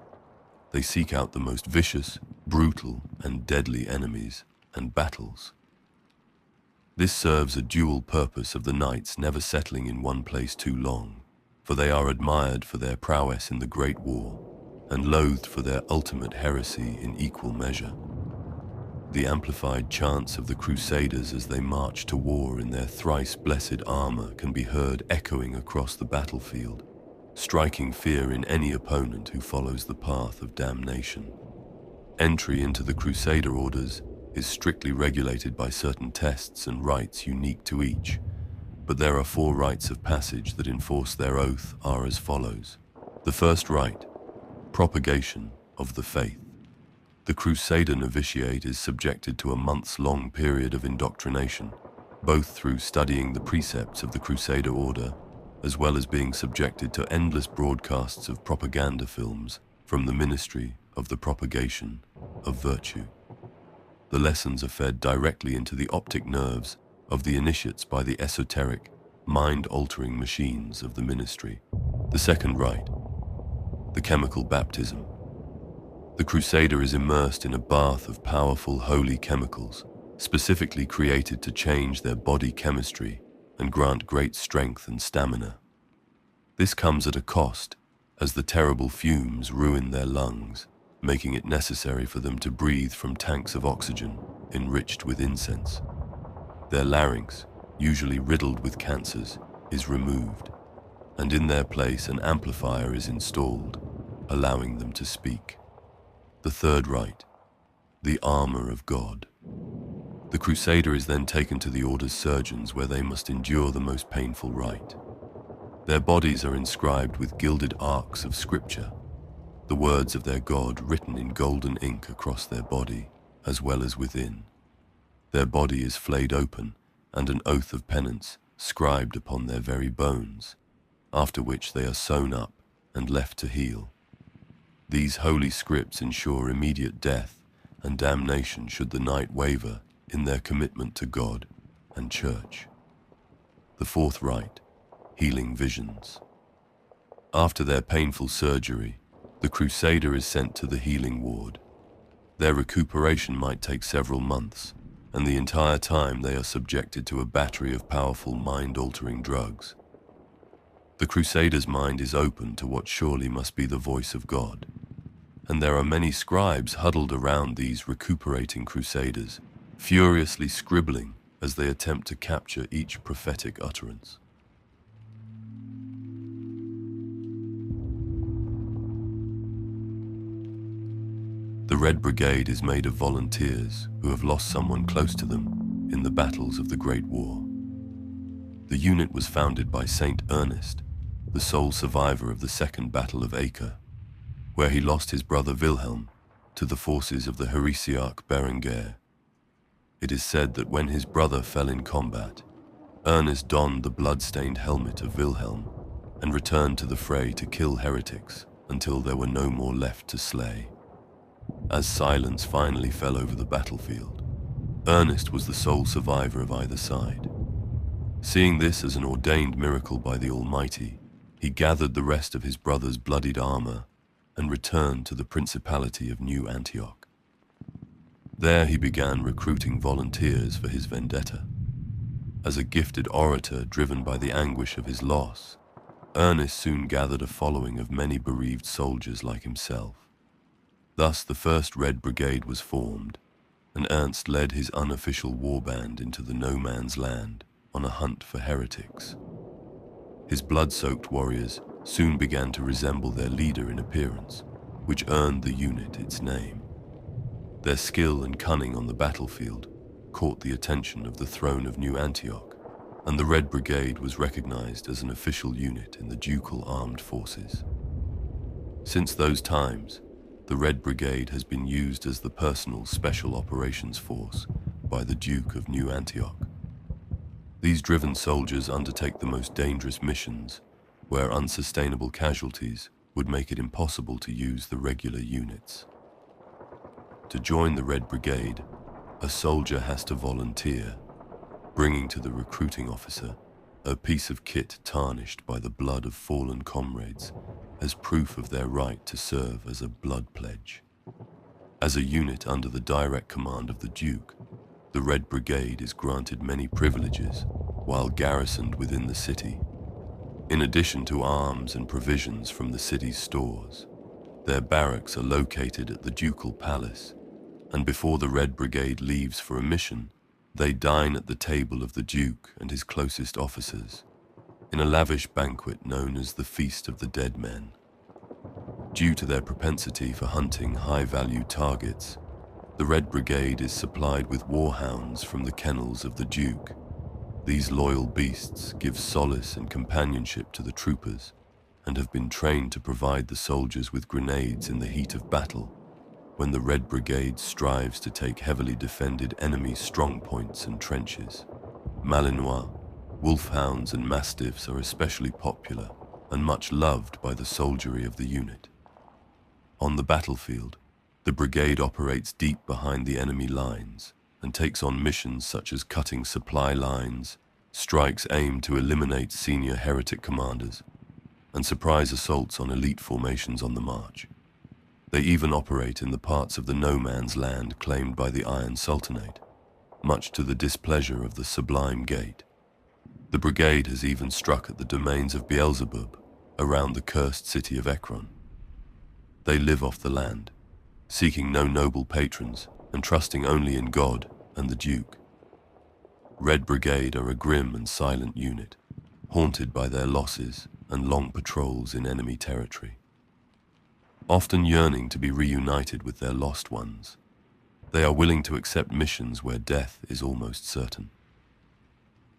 A: They seek out the most vicious, brutal, and deadly enemies and battles. This serves a dual purpose of the knights never settling in one place too long, for they are admired for their prowess in the Great War, and loathed for their ultimate heresy in equal measure. The amplified chants of the Crusaders as they march to war in their thrice-blessed armor can be heard echoing across the battlefield, striking fear in any opponent who follows the path of damnation. Entry into the Crusader orders is strictly regulated by certain tests and rites unique to each, but there are 4 rites of passage that enforce their oath are as follows. The first rite, propagation of the faith. The Crusader novitiate is subjected to a months-long period of indoctrination, both through studying the precepts of the Crusader order, as well as being subjected to endless broadcasts of propaganda films from the Ministry of the Propagation of Virtue. The lessons are fed directly into the optic nerves of the initiates by the esoteric, mind-altering machines of the ministry. The second rite, the chemical baptism. The Crusader is immersed in a bath of powerful holy chemicals, specifically created to change their body chemistry and grant great strength and stamina. This comes at a cost, as the terrible fumes ruin their lungs, making it necessary for them to breathe from tanks of oxygen enriched with incense. Their larynx, usually riddled with cancers, is removed, and in their place an amplifier is installed, allowing them to speak. The third rite, the armor of God. The Crusader is then taken to the order's surgeons, where they must endure the most painful rite. Their bodies are inscribed with gilded arcs of scripture, the words of their God written in golden ink across their body, as well as within. Their body is flayed open, and an oath of penance scribed upon their very bones, after which they are sewn up and left to heal. These holy scripts ensure immediate death and damnation should the knight waver in their commitment to God and Church. The fourth rite, healing visions. After their painful surgery, the Crusader is sent to the healing ward. Their recuperation might take several months, and the entire time they are subjected to a battery of powerful mind-altering drugs. The Crusader's mind is open to what surely must be the voice of God, and there are many scribes huddled around these recuperating Crusaders, furiously scribbling as they attempt to capture each prophetic utterance. The Red Brigade is made of volunteers who have lost someone close to them in the battles of the Great War. The unit was founded by Saint Ernest, the sole survivor of the Second Battle of Acre, where he lost his brother Wilhelm to the forces of the heresiarch Berengar. It is said that when his brother fell in combat, Ernest donned the blood-stained helmet of Wilhelm and returned to the fray to kill heretics until there were no more left to slay. As silence finally fell over the battlefield, Ernest was the sole survivor of either side. Seeing this as an ordained miracle by the Almighty, he gathered the rest of his brother's bloodied armor and returned to the Principality of New Antioch. There he began recruiting volunteers for his vendetta. As a gifted orator driven by the anguish of his loss, Ernest soon gathered a following of many bereaved soldiers like himself. Thus the first Red Brigade was formed, and Ernst led his unofficial warband into the no-man's land on a hunt for heretics. His blood-soaked warriors soon began to resemble their leader in appearance, which earned the unit its name. Their skill and cunning on the battlefield caught the attention of the throne of New Antioch, and the Red Brigade was recognized as an official unit in the ducal armed forces. Since those times, the Red Brigade has been used as the personal special operations force by the Duke of New Antioch. These driven soldiers undertake the most dangerous missions, where unsustainable casualties would make it impossible to use the regular units. To join the Red Brigade, a soldier has to volunteer, bringing to the recruiting officer a piece of kit tarnished by the blood of fallen comrades as proof of their right to serve as a blood pledge. As a unit under the direct command of the Duke, the Red Brigade is granted many privileges while garrisoned within the city. In addition to arms and provisions from the city's stores, their barracks are located at the Ducal Palace, and before the Red Brigade leaves for a mission, they dine at the table of the Duke and his closest officers, in a lavish banquet known as the Feast of the Dead Men. Due to their propensity for hunting high-value targets, the Red Brigade is supplied with warhounds from the kennels of the Duke. These loyal beasts give solace and companionship to the troopers, and have been trained to provide the soldiers with grenades in the heat of battle, when the Red Brigade strives to take heavily defended enemy strongpoints and trenches. Malinois, wolfhounds and mastiffs are especially popular and much loved by the soldiery of the unit. On the battlefield, the brigade operates deep behind the enemy lines and takes on missions such as cutting supply lines, strikes aimed to eliminate senior heretic commanders, and surprise assaults on elite formations on the march. They even operate in the parts of the no-man's land claimed by the Iron Sultanate, much to the displeasure of the Sublime Gate. The brigade has even struck at the domains of Beelzebub around the cursed city of Ekron. They live off the land, seeking no noble patrons and trusting only in God and the Duke. Red Brigade are a grim and silent unit, haunted by their losses and long patrols in enemy territory. Often yearning to be reunited with their lost ones, they are willing to accept missions where death is almost certain.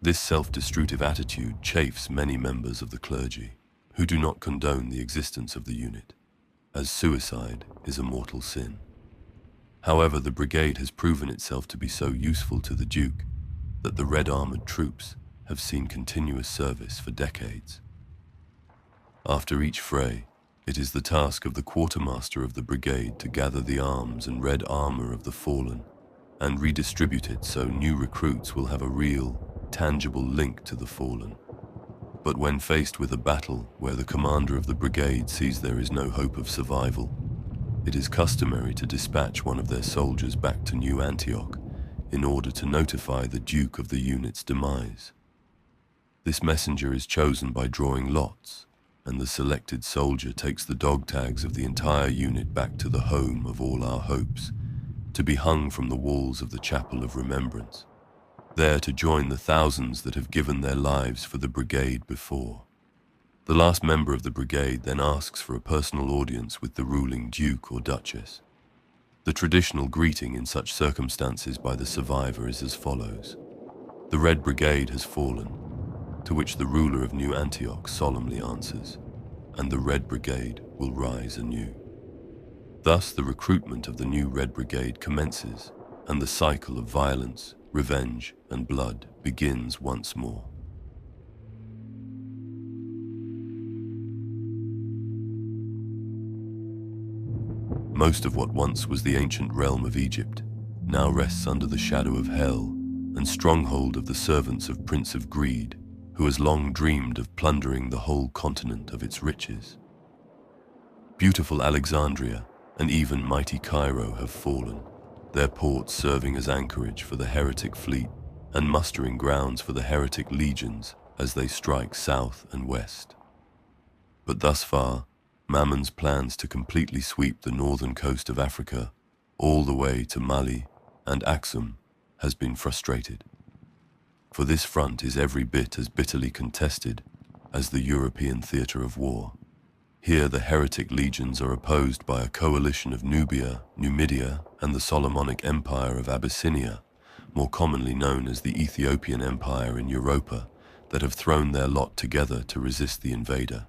A: This self-destructive attitude chafes many members of the clergy, who do not condone the existence of the unit, as suicide is a mortal sin. However, the brigade has proven itself to be so useful to the Duke that the red armored troops have seen continuous service for decades. After each fray, it is the task of the quartermaster of the brigade to gather the arms and red armor of the fallen and redistribute it so new recruits will have a real, tangible link to the fallen. But when faced with a battle where the commander of the brigade sees there is no hope of survival, it is customary to dispatch one of their soldiers back to New Antioch in order to notify the Duke of the unit's demise. This messenger is chosen by drawing lots, and the selected soldier takes the dog tags of the entire unit back to the home of all our hopes, to be hung from the walls of the Chapel of Remembrance, there to join the thousands that have given their lives for the brigade before. The last member of the brigade then asks for a personal audience with the ruling duke or duchess. The traditional greeting in such circumstances by the survivor is as follows: "The Red Brigade has fallen," to which the ruler of New Antioch solemnly answers, "And the Red Brigade will rise anew." Thus the recruitment of the new Red Brigade commences, and the cycle of violence, revenge, and blood begins once more. Most of what once was the ancient realm of Egypt now rests under the shadow of hell and stronghold of the servants of Prince of Greed, who has long dreamed of plundering the whole continent of its riches. Beautiful Alexandria and even mighty Cairo have fallen, their ports serving as anchorage for the heretic fleet and mustering grounds for the heretic legions as they strike south and west. But thus far, Mammon's plans to completely sweep the northern coast of Africa all the way to Mali and Aksum has been frustrated. For this front is every bit as bitterly contested as the European theatre of war. Here the heretic legions are opposed by a coalition of Nubia, Numidia, and the Solomonic Empire of Abyssinia, more commonly known as the Ethiopian Empire in Europa, that have thrown their lot together to resist the invader.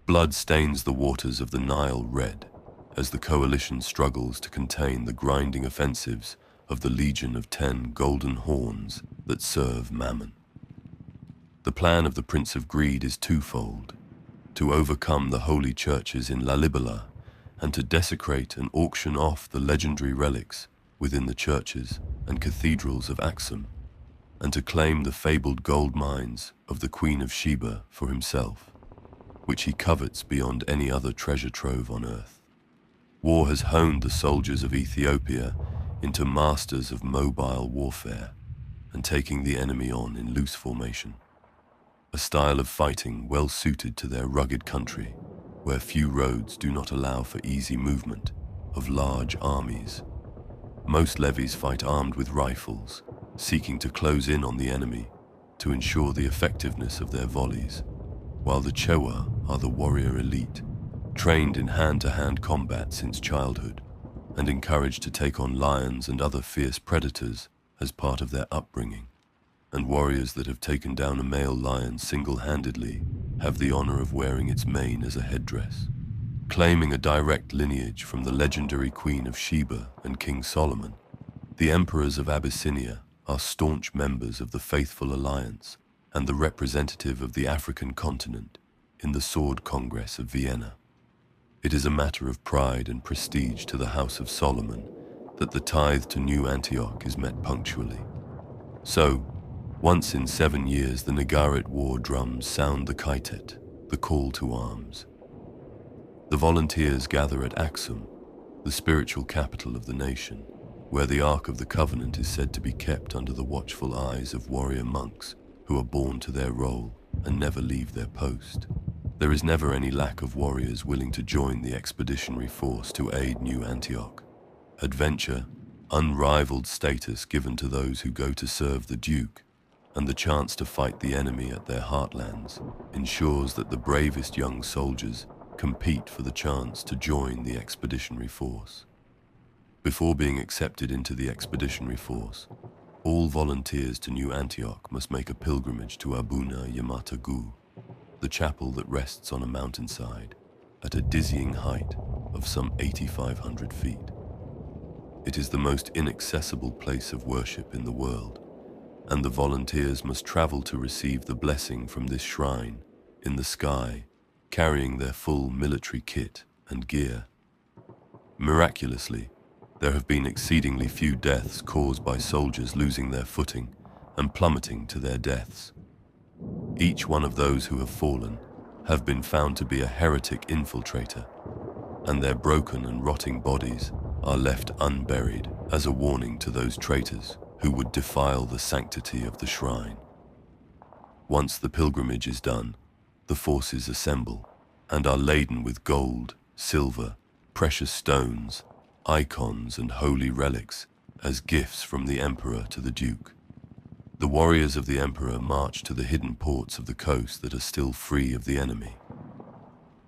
A: Blood stains the waters of the Nile red as the coalition struggles to contain the grinding offensives of the Legion of 10 golden horns that serve Mammon. The plan of the Prince of Greed is twofold: to overcome the holy churches in Lalibela and to desecrate and auction off the legendary relics within the churches and cathedrals of Axum, and to claim the fabled gold mines of the Queen of Sheba for himself, which he covets beyond any other treasure trove on earth. War has honed the soldiers of Ethiopia into masters of mobile warfare and taking the enemy on in loose formation, a style of fighting well suited to their rugged country, where few roads do not allow for easy movement of large armies. Most levies fight armed with rifles, seeking to close in on the enemy to ensure the effectiveness of their volleys, while the Chewa are the warrior elite, trained in hand-to-hand combat since childhood and encouraged to take on lions and other fierce predators as part of their upbringing. And warriors that have taken down a male lion single-handedly have the honor of wearing its mane as a headdress. Claiming a direct lineage from the legendary Queen of Sheba and King Solomon, the emperors of Abyssinia are staunch members of the Faithful Alliance and the representative of the African continent in the Sword Congress of Vienna. It is a matter of pride and prestige to the House of Solomon that the tithe to New Antioch is met punctually. So, once in 7 years the Nagarit war drums sound the kaitet, the call to arms. The volunteers gather at Axum, the spiritual capital of the nation, where the Ark of the Covenant is said to be kept under the watchful eyes of warrior monks who are born to their role and never leave their post. There is never any lack of warriors willing to join the expeditionary force to aid New Antioch. Adventure, unrivaled status given to those who go to serve the Duke, and the chance to fight the enemy at their heartlands ensures that the bravest young soldiers compete for the chance to join the expeditionary force. Before being accepted into the expeditionary force, all volunteers to New Antioch must make a pilgrimage to Abuna Yamatagu, the chapel that rests on a mountainside at a dizzying height of some 8,500 feet. It is the most inaccessible place of worship in the world, and the volunteers must travel to receive the blessing from this shrine in the sky, carrying their full military kit and gear. Miraculously, there have been exceedingly few deaths caused by soldiers losing their footing and plummeting to their deaths. Each one of those who have fallen have been found to be a heretic infiltrator, and their broken and rotting bodies are left unburied as a warning to those traitors who would defile the sanctity of the shrine. Once the pilgrimage is done, the forces assemble and are laden with gold, silver, precious stones, icons and holy relics as gifts from the emperor to the duke. The warriors of the emperor march to the hidden ports of the coast that are still free of the enemy.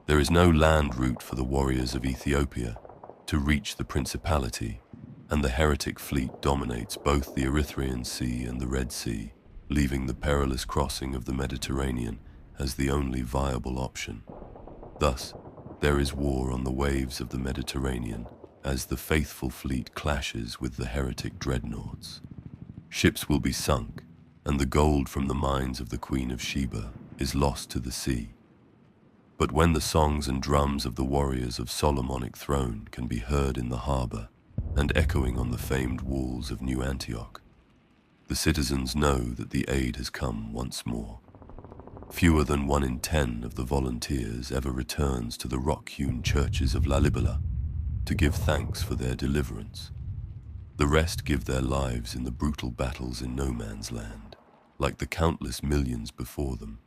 A: There is no land route for the warriors of Ethiopia to reach the principality, and the heretic fleet dominates both the Erythraean Sea and the Red Sea, leaving the perilous crossing of the Mediterranean as the only viable option. Thus, there is war on the waves of the Mediterranean as the faithful fleet clashes with the heretic dreadnoughts. Ships will be sunk, and the gold from the mines of the Queen of Sheba is lost to the sea. But when the songs and drums of the warriors of Solomonic throne can be heard in the harbor and echoing on the famed walls of New Antioch, the citizens know that the aid has come once more. Fewer than 1 in 10 of the volunteers ever returns to the rock-hewn churches of Lalibela to give thanks for their deliverance. The rest give their lives in the brutal battles in no man's land, like the countless millions before them.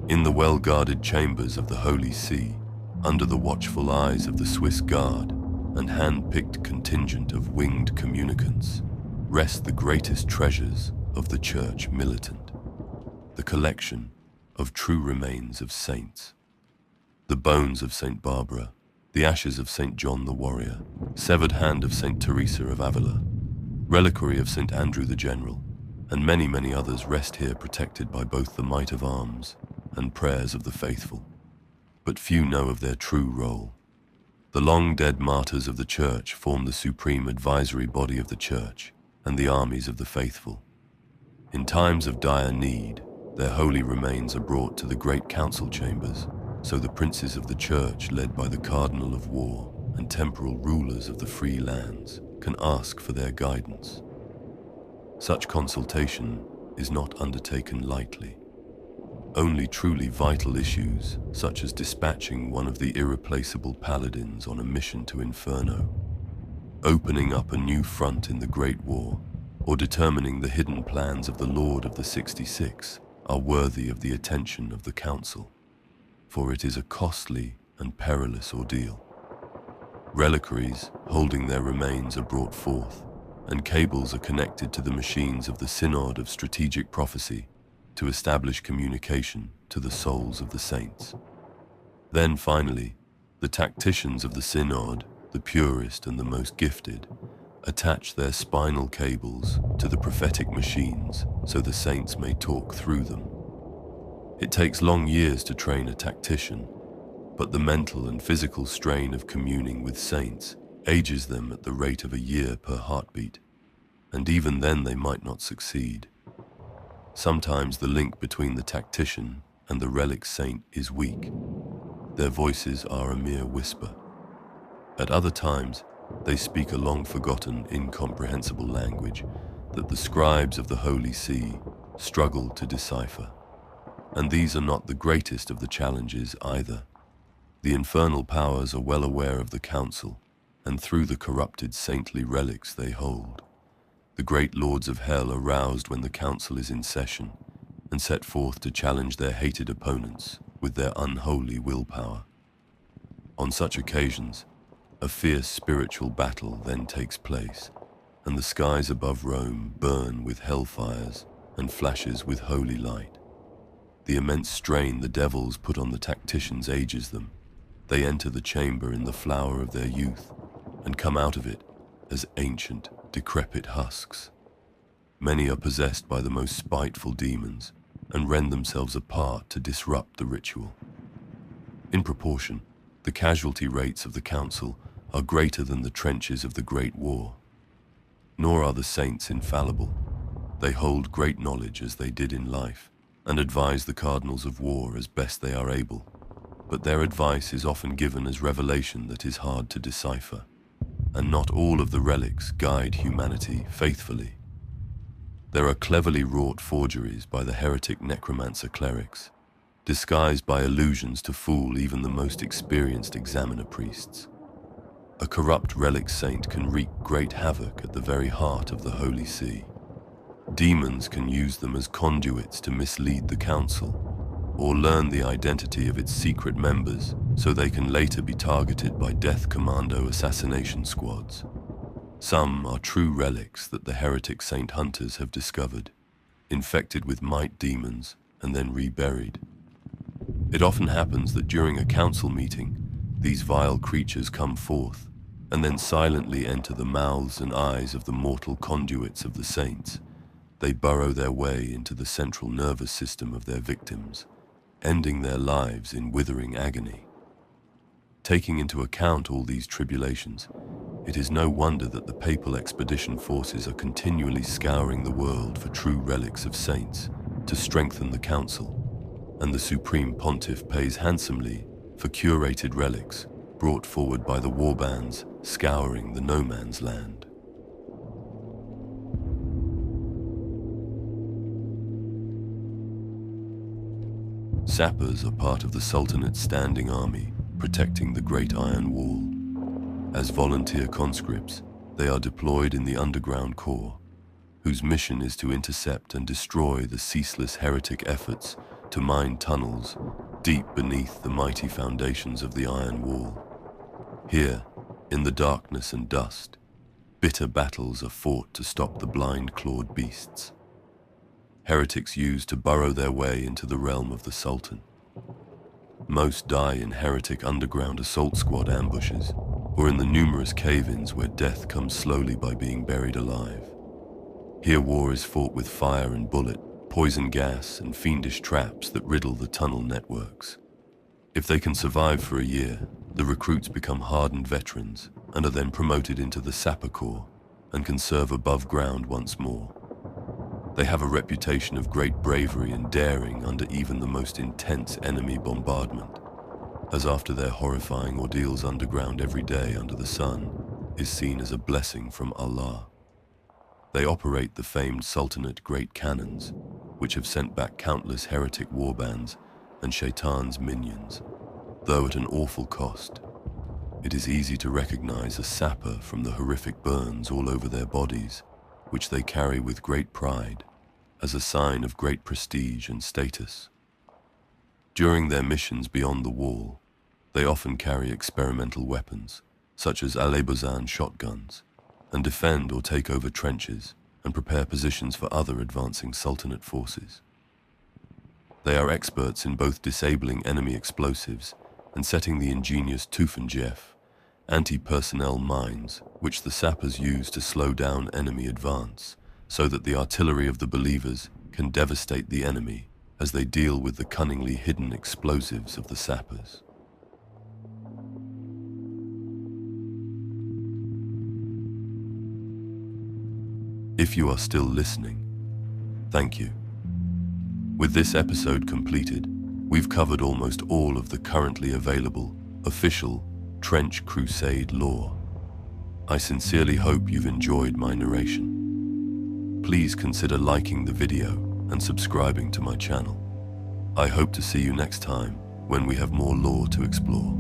A: In the well-guarded chambers of the Holy See, under the watchful eyes of the Swiss Guard and hand-picked contingent of winged communicants, rest the greatest treasures of the Church militant, the collection of true remains of saints. The bones of St. Barbara, the ashes of St. John the Warrior, severed hand of St. Teresa of Avila, reliquary of St. Andrew the General, and many others rest here protected by both the might of arms and prayers of the faithful. But few know of their true role. The long-dead martyrs of the Church form the supreme advisory body of the Church and the armies of the faithful. In times of dire need, their holy remains are brought to the great council chambers, so the princes of the Church, led by the Cardinal of War and temporal rulers of the free lands, can ask for their guidance. Such consultation is not undertaken lightly. Only truly vital issues, such as dispatching one of the irreplaceable paladins on a mission to Inferno, opening up a new front in the Great War, or determining the hidden plans of the Lord of the 66, are worthy of the attention of the Council, for it is a costly and perilous ordeal. Reliquaries holding their remains are brought forth, and cables are connected to the machines of the Synod of Strategic Prophecy to establish communication to the souls of the saints. Then finally, the tacticians of the Synod, the purest and the most gifted, attach their spinal cables to the prophetic machines so the saints may talk through them. It takes long years to train a tactician, but the mental and physical strain of communing with saints ages them at the rate of a year per heartbeat, and even then they might not succeed. Sometimes the link between the tactician and the relic saint is weak. Their voices are a mere whisper. At other times, they speak a long-forgotten, incomprehensible language that the scribes of the Holy See struggle to decipher. And these are not the greatest of the challenges either. The infernal powers are well aware of the Council, and through the corrupted saintly relics they hold, the great lords of hell are roused when the Council is in session and set forth to challenge their hated opponents with their unholy willpower. On such occasions, a fierce spiritual battle then takes place, and the skies above Rome burn with hellfires and flashes with holy light. The immense strain the devils put on the tacticians ages them. They enter the chamber in the flower of their youth and come out of it as ancient, decrepit husks. Many are possessed by the most spiteful demons and rend themselves apart to disrupt the ritual. In proportion, the casualty rates of the Council are greater than the trenches of the Great War. Nor are the saints infallible. They hold great knowledge as they did in life, and advise the cardinals of war as best they are able. But their advice is often given as revelation that is hard to decipher, and not all of the relics guide humanity faithfully. There are cleverly wrought forgeries by the heretic necromancer clerics, disguised by allusions to fool even the most experienced examiner priests. A corrupt relic saint can wreak great havoc at the very heart of the Holy See. Demons can use them as conduits to mislead the Council, or learn the identity of its secret members so they can later be targeted by Death Commando assassination squads. Some are true relics that the heretic saint hunters have discovered, infected with might demons and then reburied. It often happens that during a council meeting, these vile creatures come forth and then silently enter the mouths and eyes of the mortal conduits of the saints. They burrow their way into the central nervous system of their victims, ending their lives in withering agony. Taking into account all these tribulations, it is no wonder that the papal expedition forces are continually scouring the world for true relics of saints to strengthen the Council, and the Supreme Pontiff pays handsomely for curated relics brought forward by the warbands scouring the no-man's land. Sappers are part of the Sultanate's standing army, protecting the Great Iron Wall. As volunteer conscripts, they are deployed in the Underground Corps, whose mission is to intercept and destroy the ceaseless heretic efforts to mine tunnels deep beneath the mighty foundations of the Iron Wall. Here, in the darkness and dust, bitter battles are fought to stop the blind-clawed beasts heretics use to burrow their way into the realm of the Sultan. Most die in heretic underground assault squad ambushes, or in the numerous cave-ins where death comes slowly by being buried alive. Here war is fought with fire and bullet, poison gas, and fiendish traps that riddle the tunnel networks. If they can survive for a year, the recruits become hardened veterans and are then promoted into the Sapper Corps and can serve above ground once more. They have a reputation of great bravery and daring under even the most intense enemy bombardment, as after their horrifying ordeals underground every day under the sun is seen as a blessing from Allah. They operate the famed Sultanate great cannons, which have sent back countless heretic warbands and Shaitan's minions, though at an awful cost. It is easy to recognize a sapper from the horrific burns all over their bodies, which they carry with great pride, as a sign of great prestige and status. During their missions beyond the wall, they often carry experimental weapons, such as Alebozan shotguns, and defend or take over trenches and prepare positions for other advancing Sultanate forces. They are experts in both disabling enemy explosives and setting the ingenious Tuffenjeff, anti-personnel mines, which the sappers use to slow down enemy advance, so that the artillery of the believers can devastate the enemy as they deal with the cunningly hidden explosives of the sappers. If you are still listening, thank you. With this episode completed, we've covered almost all of the currently available, official Trench Crusade lore. I sincerely hope you've enjoyed my narration. Please consider liking the video and subscribing to my channel. I hope to see you next time when we have more lore to explore.